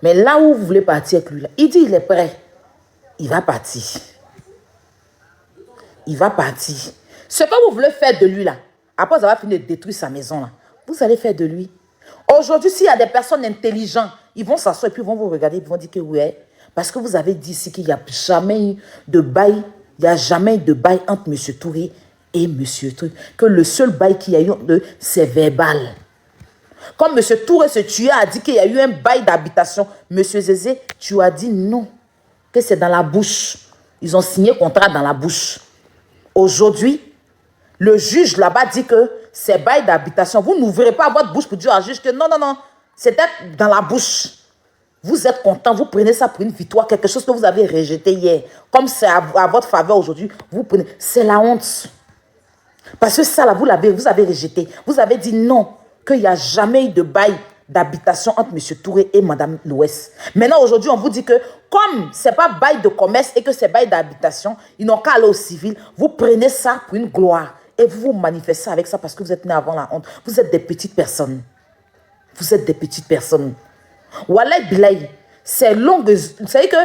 Mais là où vous voulez partir avec lui, là, il dit il est prêt. Il va partir. Il va partir. Ce que vous voulez faire de lui là, après avoir fini de détruire sa maison là, vous allez faire de lui. Aujourd'hui, s'il y a des personnes intelligentes, ils vont s'asseoir et puis ils vont vous regarder et ils vont dire que oui, parce que vous avez dit ici qu'il n'y a jamais eu de bail, il n'y a jamais eu de bail entre M. Touré et M. Truc. Que le seul bail qu'il y a eu, c'est verbal. Comme M. Touré, ce tueur, a dit qu'il y a eu un bail d'habitation, M. Zézé, tu as dit non, que c'est dans la bouche. Ils ont signé contrat dans la bouche. Aujourd'hui, le juge là-bas dit que c'est bail d'habitation. Vous n'ouvrez pas votre bouche pour dire au juge que non, non, non, c'était dans la bouche. Vous êtes content, vous prenez ça pour une victoire, quelque chose que vous avez rejeté hier. Comme c'est à votre faveur aujourd'hui, vous prenez. C'est la honte. Parce que ça, là, vous avez rejeté. Vous avez dit non, qu'il n'y a jamais eu de bail d'habitation entre M. Touré et Mme Louès. Maintenant, aujourd'hui, on vous dit que comme ce n'est pas bail de commerce et que c'est bail d'habitation, ils n'ont qu'à aller au civil. Vous prenez ça pour une gloire et vous vous manifestez avec ça parce que vous êtes né avant la honte. Vous êtes des petites personnes. Vous êtes des petites personnes. Wallah Bilay, c'est long. Vous savez que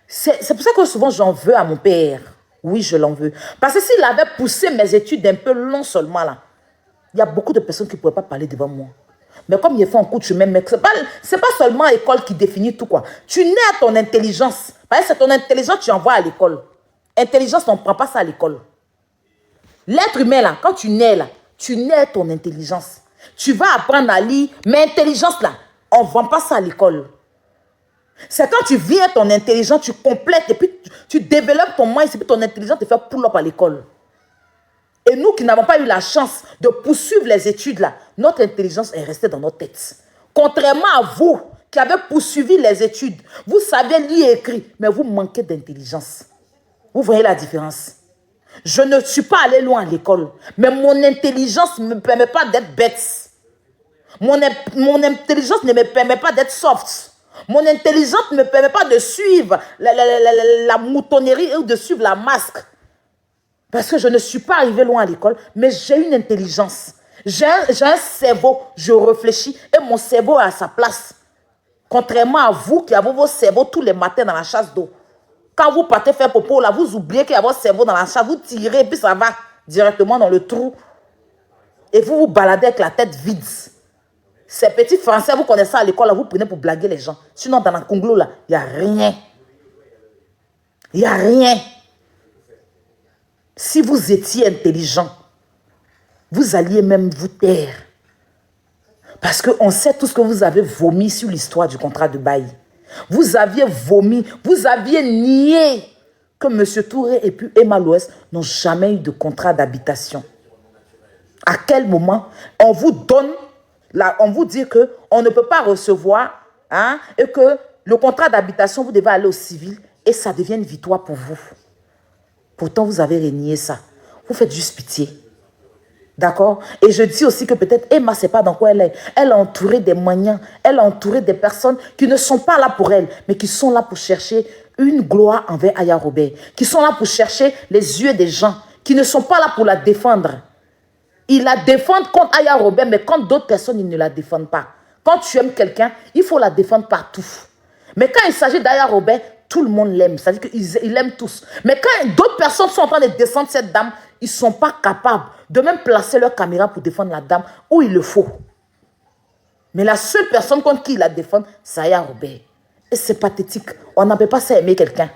c'est pour ça que souvent j'en veux à mon père. Oui, je l'en veux. Parce que s'il avait poussé mes études un peu long seulement là, il y a beaucoup de personnes qui ne pourraient pas parler devant moi. Mais comme il est fait en coup de chemin, ce n'est pas seulement l'école qui définit tout quoi. Tu nais à ton intelligence. Parce que c'est ton intelligence que tu envoies à l'école. Intelligence, on ne prend pas ça à l'école. L'être humain là, quand tu nais là, tu nais à ton intelligence. Tu vas apprendre à lire, mais intelligence là, on ne vend pas ça à l'école. C'est quand tu viens ton intelligence, tu complètes et puis tu développes ton mind et puis ton intelligence te fait pull-up à l'école. Et nous qui n'avons pas eu la chance de poursuivre les études là, notre intelligence est restée dans nos têtes. Contrairement à vous qui avez poursuivi les études, vous savez lire et écrire, mais vous manquez d'intelligence. Vous voyez la différence? Je ne suis pas allé loin à l'école, mais mon intelligence ne me permet pas d'être bête. Mon intelligence ne me permet pas d'être soft. Mon intelligence ne me permet pas de suivre la moutonnerie ou de suivre la masque. Parce que je ne suis pas arrivé loin à l'école, mais j'ai une intelligence. J'ai un cerveau, je réfléchis et mon cerveau est à sa place. Contrairement à vous qui avez vos cerveaux tous les matins dans la chasse d'eau. Quand vous partez faire popo, là, vous oubliez qu'il y a votre cerveau dans la chasse, vous tirez et puis ça va directement dans le trou. Et vous vous baladez avec la tête vide. Ces petits Français, vous connaissez ça à l'école, vous prenez pour blaguer les gens. Sinon, dans la Congo, là, il n'y a rien. Il n'y a rien. Si vous étiez intelligent, vous alliez même vous taire. Parce qu'on sait tout ce que vous avez vomi sur l'histoire du contrat de bail. Vous aviez vomi, vous aviez nié que M. Touré et puis Emma Louès n'ont jamais eu de contrat d'habitation. À quel moment on vous donne, on vous dit qu'on ne peut pas recevoir et que le contrat d'habitation, vous devez aller au civil et ça devient une victoire pour vous. Pourtant, vous avez renié ça. Vous faites juste pitié. D'accord? Et je dis aussi que peut-être Emma, c'est pas dans quoi elle est. Elle est entourée des moyens. Elle est entourée des personnes qui ne sont pas là pour elle, mais qui sont là pour chercher une gloire envers Aya Robert. Qui sont là pour chercher les yeux des gens. Qui ne sont pas là pour la défendre. Ils la défendent contre Aya Robert, mais contre d'autres personnes, ils ne la défendent pas. Quand tu aimes quelqu'un, il faut la défendre partout. Mais quand il s'agit d'Aya Robert, tout le monde l'aime. C'est-à-dire qu'ils l'aiment tous. Mais quand d'autres personnes sont en train de descendre cette dame, ils ne sont pas capables de même placer leur caméra pour défendre la dame où il le faut. Mais la seule personne contre qui il la défend, c'est Aya Robert. Et c'est pathétique. On n'appelle pas ça aimer quelqu'un.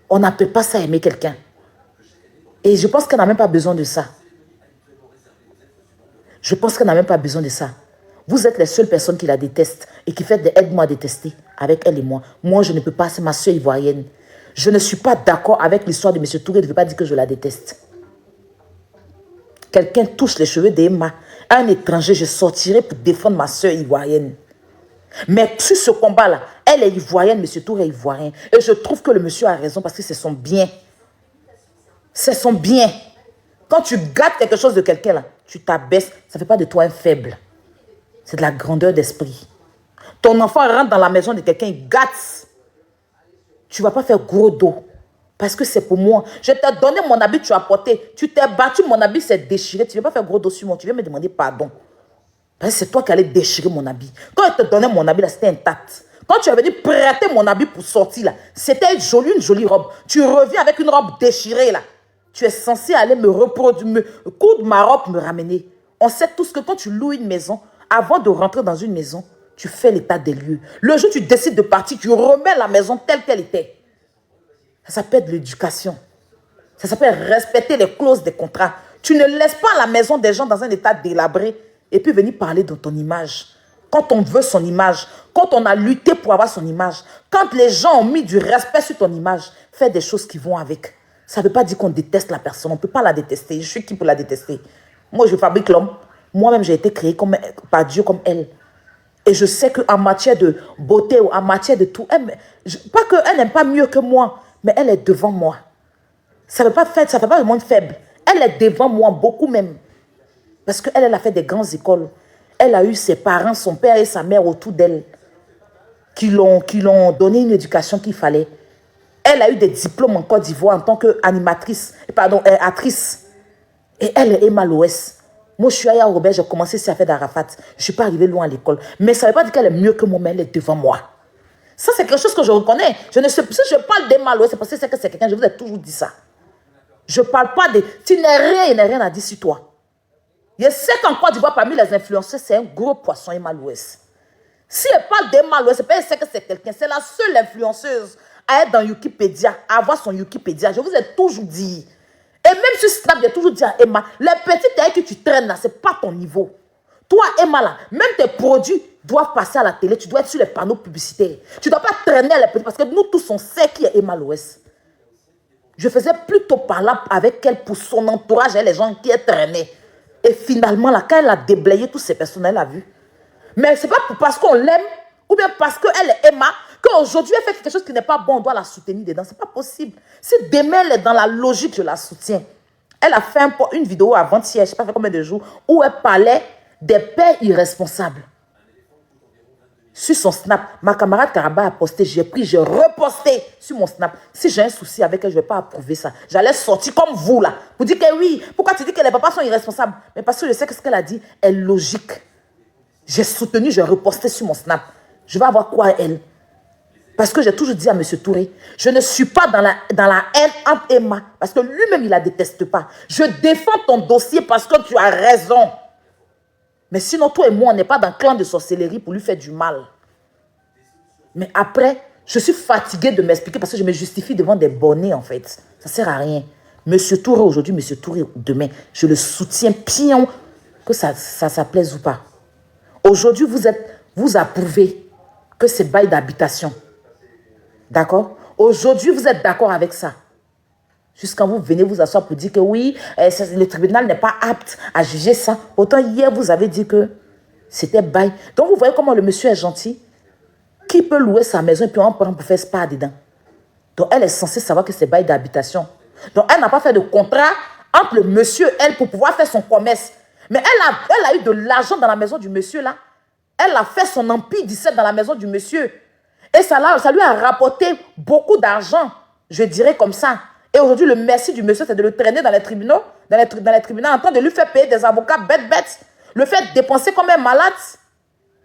On n'appelle pas ça aimer quelqu'un. Et je pense qu'elle n'a même pas besoin de ça. Je pense qu'elle n'a même pas besoin de ça. Vous êtes les seules personnes qui la détestent et qui faites des aide-moi à détester avec elle et moi. Moi, je ne peux pas, c'est ma soeur ivoirienne. Je ne suis pas d'accord avec l'histoire de M. Touré, ne veut pas dire que je la déteste. Quelqu'un touche les cheveux d'Emma, un étranger, je sortirai pour défendre ma soeur ivoirienne. Mais sur ce combat-là, elle est ivoirienne, M. Touré est ivoirien. Et je trouve que le monsieur a raison parce que c'est son bien. C'est son bien. Quand tu gâtes quelque chose de quelqu'un, là, tu t'abaisses, ça ne fait pas de toi un faible. C'est de la grandeur d'esprit. Ton enfant rentre dans la maison de quelqu'un, il gâte. Tu ne vas pas faire gros dos. Parce que c'est pour moi. Je t'ai donné mon habit, tu as porté. Tu t'es battu, mon habit s'est déchiré. Tu ne vas pas faire gros dos sur moi. Tu viens me demander pardon. Parce que c'est toi qui allais déchirer mon habit. Quand je te donnais mon habit, là, c'était intact. Quand tu es venu prêter mon habit pour sortir, là, c'était une jolie robe. Tu reviens avec une robe déchirée, là. Tu es censé aller me reproduire, me coudre ma robe, me ramener. On sait tous que quand tu loues une maison, avant de rentrer dans une maison, tu fais l'état des lieux. Le jour où tu décides de partir, tu remets la maison telle qu'elle était. Ça s'appelle de l'éducation. Ça s'appelle respecter les clauses des contrats. Tu ne laisses pas la maison des gens dans un état délabré et puis venir parler de ton image. Quand on veut son image, quand on a lutté pour avoir son image, quand les gens ont mis du respect sur ton image, fais des choses qui vont avec. Ça ne veut pas dire qu'on déteste la personne. On ne peut pas la détester. Je suis qui pour la détester? Moi, je fabrique l'homme. Moi-même, j'ai été créée par Dieu comme elle. Et je sais qu'en matière de beauté ou en matière de tout, pas qu'elle n'aime pas mieux que moi, mais elle est devant moi. Ça ne fait pas le monde faible. Elle est devant moi, beaucoup même. Parce qu'elle a fait des grandes écoles. Elle a eu ses parents, son père et sa mère autour d'elle, qui l'ont donné une éducation qu'il fallait. Elle a eu des diplômes en Côte d'Ivoire en tant qu'animatrice, actrice. Et elle est Emma Loès. Moi, je suis à Robert, j'ai commencé à faire d'Arafat. Je ne suis pas arrivée loin à l'école. Mais ça ne veut pas dire qu'elle est mieux que moi, mais elle est devant moi. Ça, c'est quelque chose que je reconnais. Si je parle d'Emma Loès, c'est parce que c'est quelqu'un, je vous ai toujours dit ça. Je ne parle pas de... Tu n'es rien, il n'y a rien à dire sur toi. Je sais qu'en Côte d'Ivoire, parmi les influenceurs, c'est un gros poisson, Emma Loès. Si elle parle d'Emma Loès, c'est pas elle sait que c'est quelqu'un. C'est la seule influenceuse à être dans Wikipédia, à avoir son Wikipédia. Je vous ai toujours dit. Et même sur Snap, j'ai toujours dit à Emma, les petites tailles que tu traînes là, ce n'est pas ton niveau. Toi, Emma, là, même tes produits doivent passer à la télé. Tu dois être sur les panneaux publicitaires. Tu ne dois pas traîner les petites, parce que nous tous, on sait qui est Emma Loès. Je faisais plutôt par là avec elle pour son entourage et les gens qui est traîné. Et finalement, là, quand elle a déblayé tous ces personnes, elle a vu. Mais ce n'est pas parce qu'on l'aime, ou bien parce qu'elle est Emma, qu'aujourd'hui, elle fait quelque chose qui n'est pas bon, on doit la soutenir dedans. Ce n'est pas possible. Si demain, elle est dans la logique, je la soutiens. Elle a fait une vidéo avant-hier, je ne sais pas combien de jours, où elle parlait des pères irresponsables. Sur son Snap, ma camarade Karaba a posté, j'ai reposté sur mon Snap. Si j'ai un souci avec elle, je ne vais pas approuver ça. J'allais sortir comme vous, là, pour dire que oui. Pourquoi tu dis que les papas sont irresponsables? Mais parce que je sais que ce qu'elle a dit est logique. J'ai soutenu, j'ai reposté sur mon Snap. Je vais avoir quoi, elle? Parce que j'ai toujours dit à M. Touré, je ne suis pas dans la haine entre Emma, parce que lui-même, il ne la déteste pas. Je défends ton dossier parce que tu as raison. Mais sinon, toi et moi, on n'est pas dans le clan de sorcellerie pour lui faire du mal. Mais après, je suis fatiguée de m'expliquer parce que je me justifie devant des bonnets, en fait. Ça ne sert à rien. M. Touré aujourd'hui, M. Touré demain, je le soutiens pion, que ça plaise ou pas. Aujourd'hui, vous approuvez que c'est bail d'habitation. D'accord? Aujourd'hui, vous êtes d'accord avec ça. Jusqu'à vous venez vous asseoir pour dire que oui, le tribunal n'est pas apte à juger ça. Autant hier, vous avez dit que c'était bail. Donc, vous voyez comment le monsieur est gentil. Qui peut louer sa maison et puis on prend pour faire spa dedans? Donc, elle est censée savoir que c'est bail d'habitation. Donc, elle n'a pas fait de contrat entre le monsieur et elle pour pouvoir faire son commerce. Mais elle a eu de l'argent dans la maison du monsieur là. Elle a fait son empire 17 dans la maison du monsieur. Et ça lui a rapporté beaucoup d'argent, je dirais comme ça. Et aujourd'hui, le merci du monsieur, c'est de le traîner dans les tribunaux, dans les tribunaux, en train de lui faire payer des avocats bêtes. Le faire dépenser comme un malade.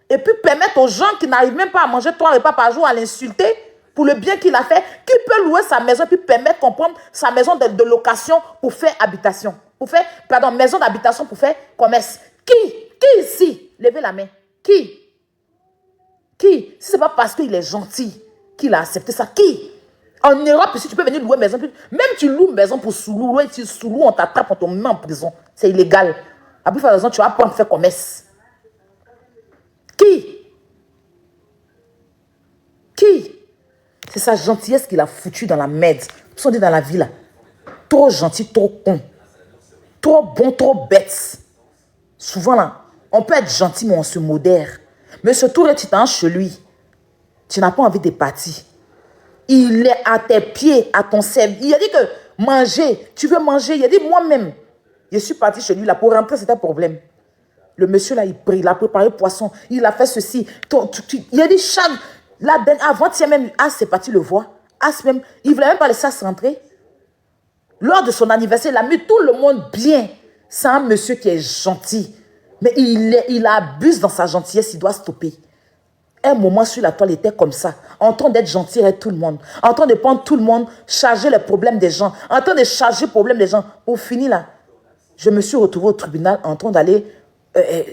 Et puis permettre aux gens qui n'arrivent même pas à manger 3 repas par jour à l'insulter pour le bien qu'il a fait, qui peut louer sa maison et puis permettre qu'on prenne sa maison de location pour faire habitation. Maison d'habitation pour faire commerce. Qui ici? Levez la main. Qui? Si ce n'est pas parce qu'il est gentil qu'il a accepté ça. Qui? En Europe, si tu peux venir louer une maison, même tu loues une maison pour Soulou, tu Soulou, on t'attrape, on te met en prison. C'est illégal. À plus faire raison, tu vas apprendre à faire commerce. Qui? C'est sa gentillesse qui l'a foutu dans la merde. Ils sont dit dans la vie là. Trop gentil, trop con. Trop bon, trop bête. Souvent là, on peut être gentil, mais on se modère. Mais ce tour tu t'en chez lui. Tu n'as pas envie de partir. Il est à tes pieds, à ton service. Il a dit que manger, tu veux manger. Il a dit moi-même. Je suis parti chez lui là pour rentrer, c'était un problème. Le monsieur là, il a préparé poisson. Il a fait ceci. Il a dit chaque... Là, avant-hier même, c'est parti le voir. Même, il ne voulait même pas laisser se rentrer. Lors de son anniversaire, il a mis tout le monde bien. C'est un monsieur qui est gentil. Mais il abuse dans sa gentillesse, il doit stopper. Un moment sur la toile, il était comme ça. En train d'être gentil avec tout le monde. En train de prendre tout le monde, charger les problèmes des gens. En train de charger les problèmes des gens. Pour finir là, je me suis retrouvé au tribunal en train d'aller...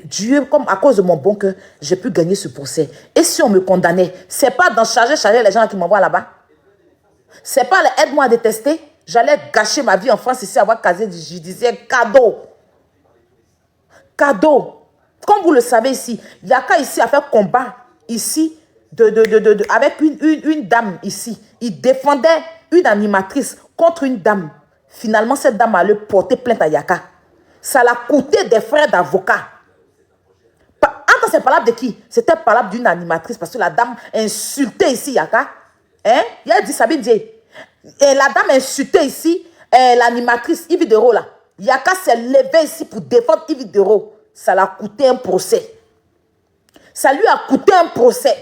Dieu, comme à cause de mon bon cœur, j'ai pu gagner ce procès. Et si on me condamnait, c'est pas d'en charger les gens qui m'envoient là-bas. C'est pas aide-moi à détester. J'allais gâcher ma vie en France ici, avoir casé judiciaire. Cadeau. Cadeau. Comme vous le savez ici, il y a qu'à ici à faire combat ici avec une dame ici. Il défendait une animatrice contre une dame. Finalement, cette dame allait porter plainte à Yaka. Ça l'a coûté des frais d'avocat. Attends, c'est parole de qui? C'était parole d'une animatrice parce que la dame insultait ici Yaka. Hein? Il a dit Sabine Dié. Et la dame insultait ici l'animatrice Yves Dero là. Yaka s'est levé ici pour défendre Yves Dero. Ça l'a coûté un procès. Ça lui a coûté un procès.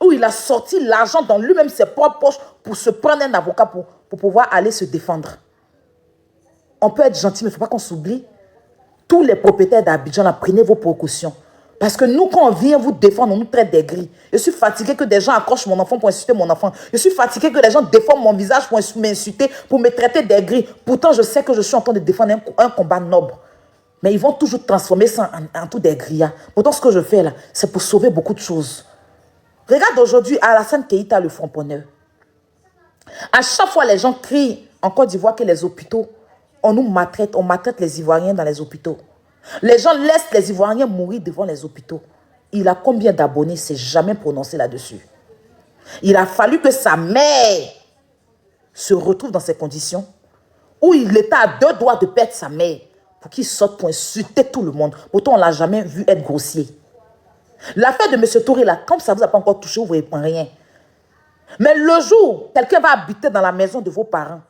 Où il a sorti l'argent dans lui-même ses propres poches pour se prendre un avocat pour pouvoir aller se défendre. On peut être gentil, mais il ne faut pas qu'on s'oublie. Tous les propriétaires d'Abidjan, prenez vos précautions. Parce que nous, quand on vient vous défendre, on nous traite des grilles. Je suis fatigué que des gens accrochent mon enfant pour insulter mon enfant. Je suis fatigué que les gens déforment mon visage pour m'insulter, pour me traiter des grilles. Pourtant, je sais que je suis en train de défendre un combat noble. Mais ils vont toujours transformer ça en tout des grilles. Pourtant, ce que je fais là, c'est pour sauver beaucoup de choses. Regarde aujourd'hui Alassane Keïta, le front-ponneur. À chaque fois, les gens crient en Côte d'Ivoire que les hôpitaux, on nous maltraite, on maltraite les Ivoiriens dans les hôpitaux. Les gens laissent les Ivoiriens mourir devant les hôpitaux. Il a combien d'abonnés? Il ne s'est jamais prononcé là-dessus. Il a fallu que sa mère se retrouve dans ces conditions où il était à 2 doigts de perdre sa mère pour qu'il sorte pour insulter tout le monde. Pourtant, on ne l'a jamais vu être grossier. L'affaire de M. Touré, là, comme ça ne vous a pas encore touché, vous ne voyez pas rien. Mais le jour, quelqu'un va habiter dans la maison de vos parents.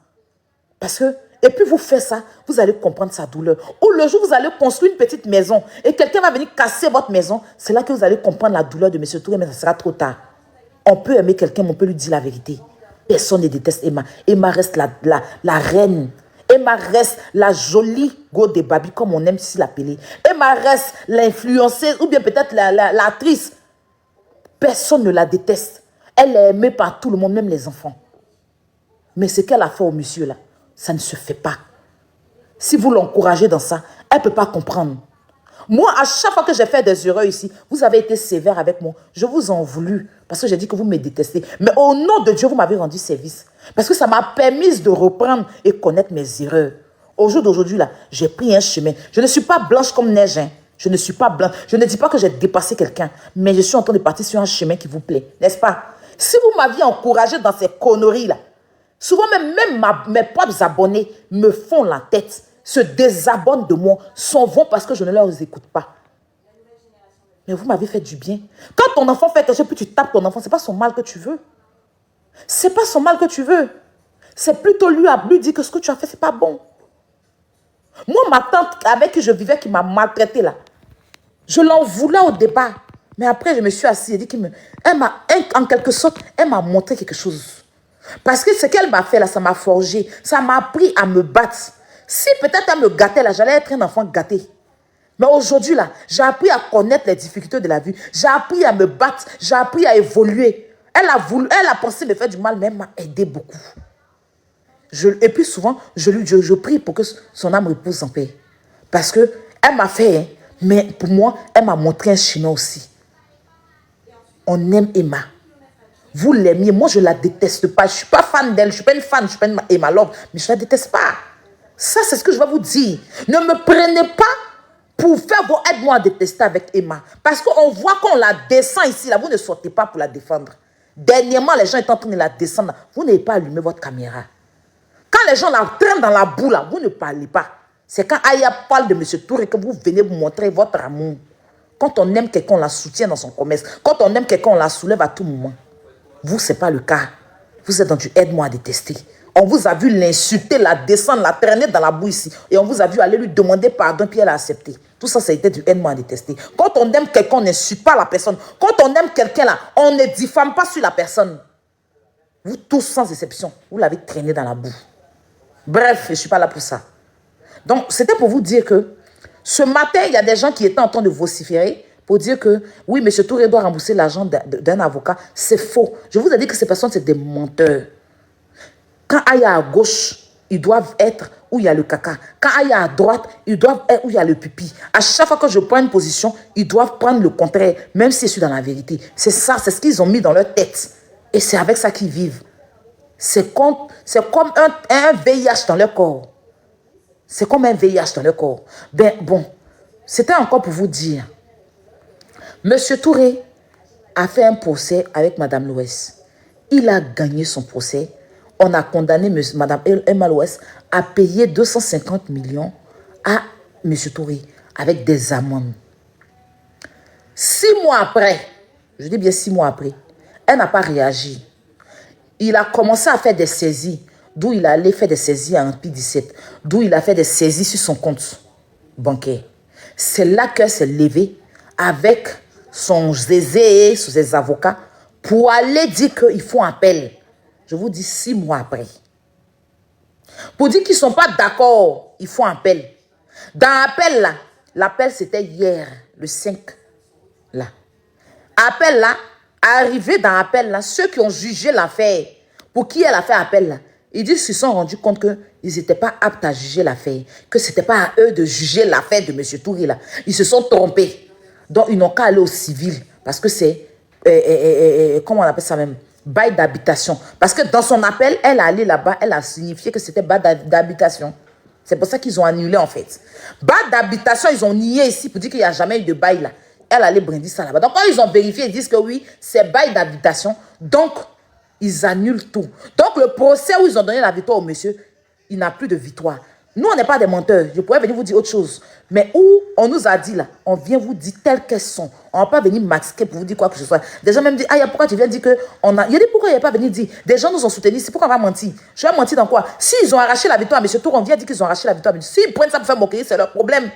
Parce que, et puis vous faites ça, vous allez comprendre sa douleur. Ou le jour où vous allez construire une petite maison et quelqu'un va venir casser votre maison, c'est là que vous allez comprendre la douleur de M. Touré, mais ça sera trop tard. On peut aimer quelqu'un, mais on peut lui dire la vérité. Personne ne déteste Emma. Emma reste la reine. Emma reste la jolie go de Babi, comme on aime ici l'appeler. Emma reste l'influenceuse ou bien peut-être l'actrice. Personne ne la déteste. Elle est aimée par tout le monde, même les enfants. Mais ce qu'elle a fait au monsieur là, ça ne se fait pas. Si vous l'encouragez dans ça, elle ne peut pas comprendre. Moi, à chaque fois que j'ai fait des erreurs ici, vous avez été sévère avec moi. Je vous en voulu parce que j'ai dit que vous me détestez. Mais au nom de Dieu, vous m'avez rendu service. Parce que ça m'a permis de reprendre et connaître mes erreurs. Au jour d'aujourd'hui, là, j'ai pris un chemin. Je ne suis pas blanche comme neige. Hein. Je ne suis pas blanche. Je ne dis pas que j'ai dépassé quelqu'un. Mais je suis en train de partir sur un chemin qui vous plaît. N'est-ce pas? Si vous m'aviez encouragé dans ces conneries-là, souvent même mes propres abonnés me font la tête, se désabonnent de moi, s'en vont parce que je ne leur écoute pas. Mais vous m'avez fait du bien. Quand ton enfant fait quelque chose, puis tu tapes ton enfant, ce n'est pas son mal que tu veux. Ce n'est pas son mal que tu veux. C'est plutôt lui dire que ce que tu as fait, ce n'est pas bon. Moi, ma tante avec qui je vivais, qui m'a maltraité là, je l'en voulais au départ. Mais après, je me suis assise et dit en quelque sorte, elle m'a montré quelque chose. Parce que ce qu'elle m'a fait là, ça m'a forgé. Ça m'a appris à me battre. Si peut-être elle me gâtait là, j'allais être un enfant gâté. Mais aujourd'hui là, j'ai appris à connaître les difficultés de la vie. J'ai appris à me battre. J'ai appris à évoluer. Elle a pensé me faire du mal, mais elle m'a aidé beaucoup. Et puis souvent, je prie pour que son âme repose en paix. Parce qu'elle m'a fait, hein, mais pour moi, elle m'a montré un chemin aussi. On aime Emma. Vous l'aimiez. Moi, je ne la déteste pas. Je ne suis pas fan d'elle. Je ne suis pas une fan. Je ne suis pas une Emma Love. Mais je ne la déteste pas. Ça, c'est ce que je vais vous dire. Ne me prenez pas pour faire vos aide-moi à détester avec Emma. Parce qu'on voit qu'on la descend ici, là. Vous ne sortez pas pour la défendre. Dernièrement, les gens étaient en train de la descendre. Vous n'avez pas allumé votre caméra. Quand les gens la traînent dans la boue, là, vous ne parlez pas. C'est quand Aya parle de M. Touré que vous venez vous montrer votre amour. Quand on aime quelqu'un, on la soutient dans son commerce. Quand on aime quelqu'un, on la soulève à tout moment. Vous, ce n'est pas le cas. Vous êtes dans du aide-moi à détester. On vous a vu l'insulter, la descendre, la traîner dans la boue ici. Et on vous a vu aller lui demander pardon, puis elle a accepté. Tout ça, ça a été du aide-moi à détester. Quand on aime quelqu'un, on n'insulte pas la personne. Quand on aime quelqu'un là, on ne diffame pas sur la personne. Vous tous, sans exception, vous l'avez traîné dans la boue. Bref, je ne suis pas là pour ça. Donc, c'était pour vous dire que ce matin, il y a des gens qui étaient en train de vociférer pour dire que, oui, M. Touré doit rembourser l'argent d'un avocat. C'est faux. Je vous ai dit que ces personnes, c'est des menteurs. Quand aille à gauche, ils doivent être où il y a le caca. Quand aille à droite, ils doivent être où il y a le pipi. À chaque fois que je prends une position, ils doivent prendre le contraire, même si je suis dans la vérité. C'est ça, c'est ce qu'ils ont mis dans leur tête. Et c'est avec ça qu'ils vivent. C'est comme un VIH dans leur corps. C'est comme un VIH dans leur corps. Ben bon, c'était encore pour vous dire. Monsieur Touré a fait un procès avec Madame Louès. Il a gagné son procès. On a condamné Madame Emma Louès à payer 250 millions à Monsieur Touré avec des amendes. 6 mois après, je dis bien 6 mois après, elle n'a pas réagi. Il a commencé à faire des saisies, d'où il allait faire des saisies à Empire 17, d'où il a fait des saisies sur son compte bancaire. C'est là qu'elle s'est levée avec son zézé et ses avocats pour aller dire qu'ils font appel. Je vous dis 6 mois après. Pour dire qu'ils ne sont pas d'accord, ils font appel. Dans l'appel là, l'appel c'était hier, le 5 là. Appel là, arrivé dans l'appel là, ceux qui ont jugé l'affaire, pour qui elle a fait appel là, ils disent qu'ils se sont rendus compte qu'ils n'étaient pas aptes à juger l'affaire, que ce n'était pas à eux de juger l'affaire de M. Touré là. Ils se sont trompés. Donc ils n'ont qu'à aller au civil, parce que c'est, comment on appelle ça même, bail d'habitation. Parce que dans son appel, elle est allée là-bas, elle a signifié que c'était bail d'habitation. C'est pour ça qu'ils ont annulé en fait. Bail d'habitation, ils ont nié ici pour dire qu'il n'y a jamais eu de bail là. Elle allait brandir ça là-bas. Donc quand ils ont vérifié, ils disent que oui, c'est bail d'habitation. Donc, ils annulent tout. Donc le procès où ils ont donné la victoire au monsieur, il n'a plus de victoire. Nous, on n'est pas des menteurs. Je pourrais venir vous dire autre chose. Mais où on nous a dit là, on vient vous dire telles qu'elles sont. On ne va pas venir masquer pour vous dire quoi que ce soit. Des gens même disent, ah, pourquoi tu viens dire que on a... Il a dit, pourquoi il n'y a pas venu dire. Des gens nous ont soutenus. C'est pourquoi on va mentir. Je vais mentir dans quoi? S'ils ont arraché la victoire à M. Tour, on vient dire qu'ils ont arraché la victoire à M. S'ils prennent ça pour faire moquerie, c'est leur problème.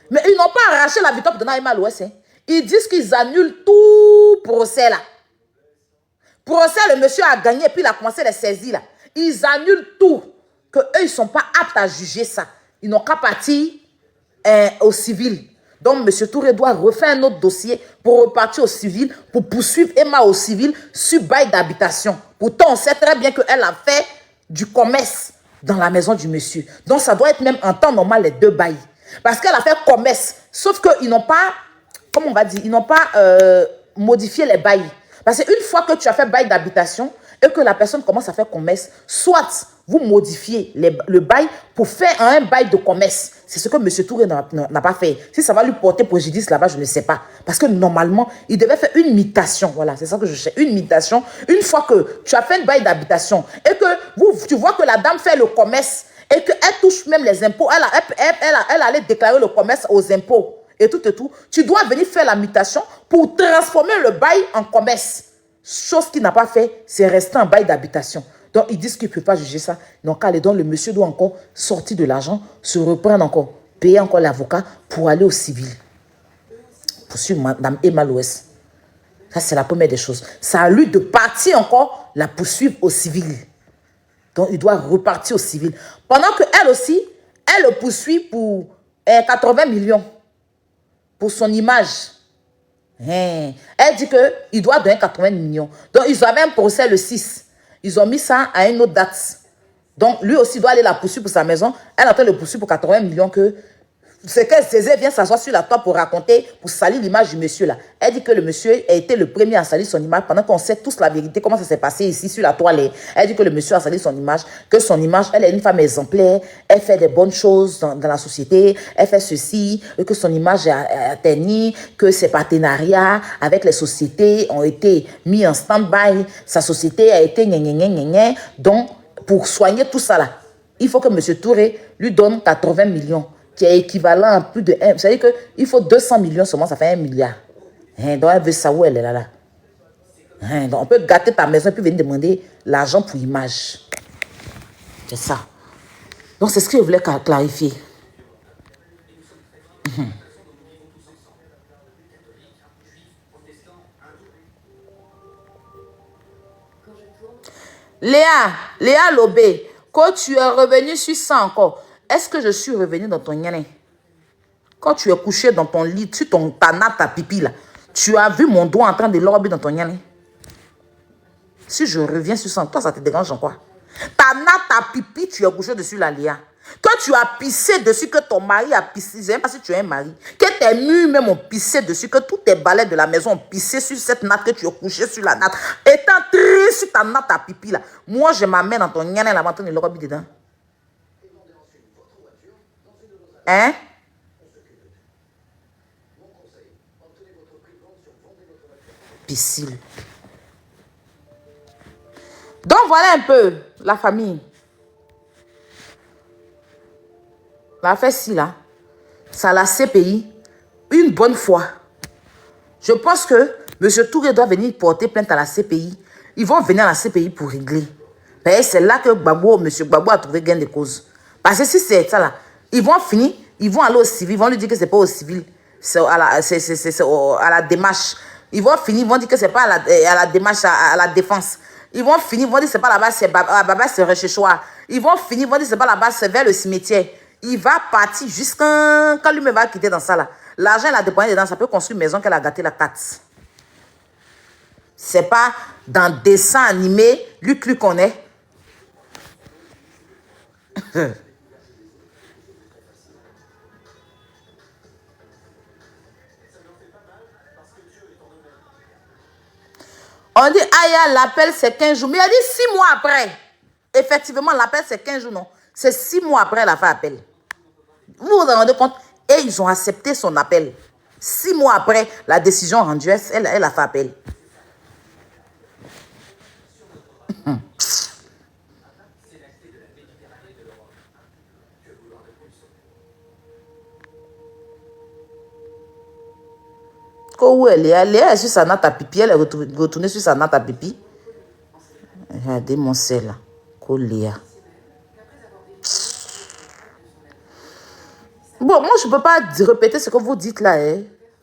Mais ils n'ont pas arraché la victoire pour donner à Emma Louès. Ils disent qu'ils annulent tout procès là. Procès, le monsieur a gagné, puis il a commencé les saisies là. Ils annulent tout. Que eux, ils ne sont pas aptes à juger ça. Ils n'ont qu'à partir au civil. Donc, M. Touré doit refaire un autre dossier pour repartir au civil, pour poursuivre Emma au civil sur bail d'habitation. Pourtant, on sait très bien qu'elle a fait du commerce dans la maison du monsieur. Donc, ça doit être même en temps normal les deux bails. Parce qu'elle a fait commerce. Sauf qu'ils n'ont pas, comment on va dire, ils n'ont pas modifié les bails. Parce qu'une fois que tu as fait bail d'habitation et que la personne commence à faire commerce, soit vous modifiez le bail pour faire un bail de commerce. C'est ce que M. Touré n'a pas fait. Si ça va lui porter préjudice là-bas, je ne sais pas. Parce que normalement, il devait faire une mutation. Voilà, c'est ça que je cherche. Une mutation. Une fois que tu as fait un bail d'habitation et que tu vois que la dame fait le commerce et qu'elle touche même les impôts, elle allait déclarer le commerce aux impôts et tout, tu dois venir faire la mutation pour transformer le bail en commerce. Chose qu'il n'a pas fait, c'est rester en bail d'habitation. Donc, ils disent qu'ils ne peuvent pas juger ça. Donc, allez, donc, le monsieur doit encore sortir de l'argent, se reprendre encore, payer encore l'avocat pour aller au civil. Pour suivre Mme Emma Louès. Ça, c'est la première des choses. C'est à lui de partir encore la poursuivre au civil. Donc, il doit repartir au civil. Pendant qu'elle aussi, elle le poursuit pour 80 millions. Pour son image. Elle dit qu'il doit donner 80 millions. Donc, ils avaient un procès le 6. Ils ont mis ça à une autre date. Donc, lui aussi doit aller la poursuivre pour sa maison. Elle est en train de le poursuivre pour 80 millions que C'est que Zézé vient s'asseoir sur la table pour raconter, pour salir l'image du monsieur là. Elle dit que le monsieur a été le premier à salir son image pendant qu'on sait tous la vérité, comment ça s'est passé ici sur la toile. Elle dit que le monsieur a sali son image, que son image, elle est une femme exemplaire, elle fait des bonnes choses dans la société, elle fait ceci, que son image est ternie, que ses partenariats avec les sociétés ont été mis en stand-by, sa société a été gna. Donc, pour soigner tout ça là, il faut que monsieur Touré lui donne 80 millions. Qui est équivalent à plus de 1. Vous savez qu'il faut 200 millions seulement, ça fait 1 milliard. Donc elle veut savoir où elle est là. Donc on peut gâter ta maison et puis venir demander l'argent pour image. C'est ça. Donc c'est ce que je voulais clarifier. Léa Lobé, quand tu es revenu sur ça encore, est-ce que je suis revenu dans ton nyané? Quand tu es couché dans ton lit, sur ta natte à pipi là, tu as vu mon doigt en train de l'orber dans ton nyané? Si je reviens sur ça, toi ça te dérange en quoi? Ta natte à pipi, tu es couché dessus la Léa. Toi tu as pissé dessus, que ton mari a pissé, je ne sais pas si tu es un mari, que tes murs même ont pissé dessus, que tous tes balais de la maison ont pissé sur cette natte, que tu es couché sur la natte, étant triste sur ta natte à pipi là. Moi je m'amène dans ton nyané là, en train de l'orber dedans. Hein? Piscine. Donc voilà un peu la famille. L'affaire ci là, ça la CPI, une bonne fois. Je pense que M. Touré doit venir porter plainte à la CPI. Ils vont venir à la CPI pour régler. C'est là que M. Gbagbo a trouvé gain de cause. Parce que si c'est ça là, ils vont finir, ils vont aller au civil, ils vont lui dire que c'est pas au civil, c'est à la démarche. Ils vont finir, ils vont dire que c'est pas à la démarche, à la défense. Ils vont finir, ils vont dire que c'est pas là-bas, c'est Baba, c'est Recherchoir. Ils vont finir, ils vont dire que c'est pas là-bas, c'est vers le cimetière. Il va partir jusqu'à quand lui-même va quitter dans ça là. L'argent, il a déposé dedans, ça peut construire une maison qu'elle a gâté la carte. C'est pas dans dessin animé, Luc qu'on est. On dit, Aya, l'appel c'est 15 jours. Mais il a dit 6 mois après. Effectivement, l'appel c'est 15 jours, non. C'est 6 mois après la fait appel. Vous vous rendez compte? Et ils ont accepté son appel. 6 mois après la décision rendue, elle a fait appel. Où elle est? Elle est sur sa natte à pipi. Elle est retournée sur sa natte à pipi. Regardez mon sel là. Léa. Bon, moi, je ne peux pas répéter ce que vous dites là.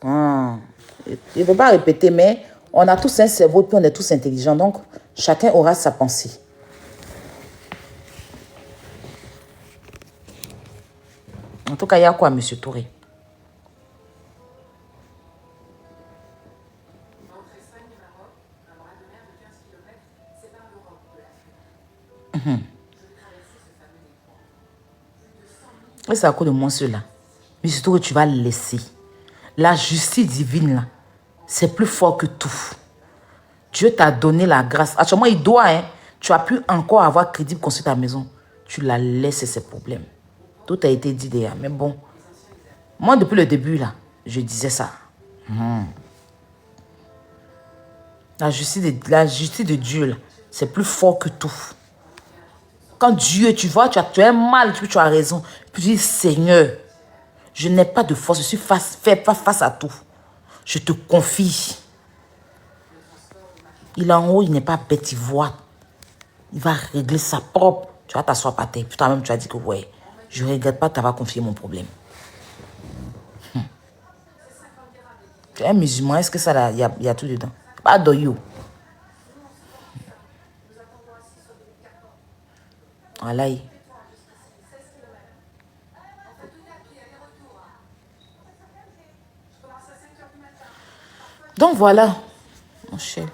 Hein. Je ne peux pas répéter, mais on a tous un cerveau, puis on est tous intelligents. Donc, chacun aura sa pensée. En tout cas, il y a quoi, M. Touré? Et c'est à cause de moi cela. Mais surtout que tu vas laisser. La justice divine là, c'est plus fort que tout. Dieu t'a donné la grâce. Actuellement, il doit, hein. Tu as pu encore avoir crédit pour construire ta maison. Tu la laisses et ses problèmes. Tout a été dit déjà. Mais bon, moi depuis le début là, je disais ça. La justice de Dieu là, c'est plus fort que tout. Quand Dieu, tu vois, tu as mal, tu as raison. Puis tu dis, Seigneur, je n'ai pas de force, je suis face à tout. Je te confie. Il est en haut, il n'est pas bête, il voit. Il va régler sa propre. Tu vas t'asseoir par terre. Puis toi-même, tu as dit que, ouais, je ne regrette pas de t'avoir confié mon problème. Tu es un musulman, est-ce que ça, il y a tout dedans? Pas d'oyo. Voilà. Donc voilà, mon cher.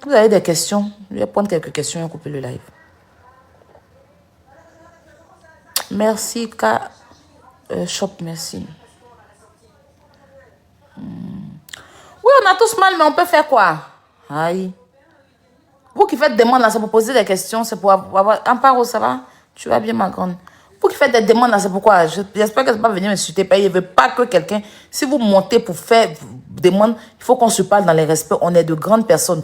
Vous avez des questions? Je vais prendre quelques questions et couper le live. Merci, Shop, merci. Oui, on a tous mal, mais on peut faire quoi? Aïe. Vous qui faites des demandes là, c'est pour poser des questions, c'est pour avoir... Amparo, ça va? Tu vas bien, ma grande? Vous qui faites des demandes là, c'est pourquoi? J'espère qu'elle ne va pas venir m'insulter. Il ne veut pas que quelqu'un... Si vous montez pour faire des demandes, il faut qu'on se parle dans les respects. On est de grandes personnes.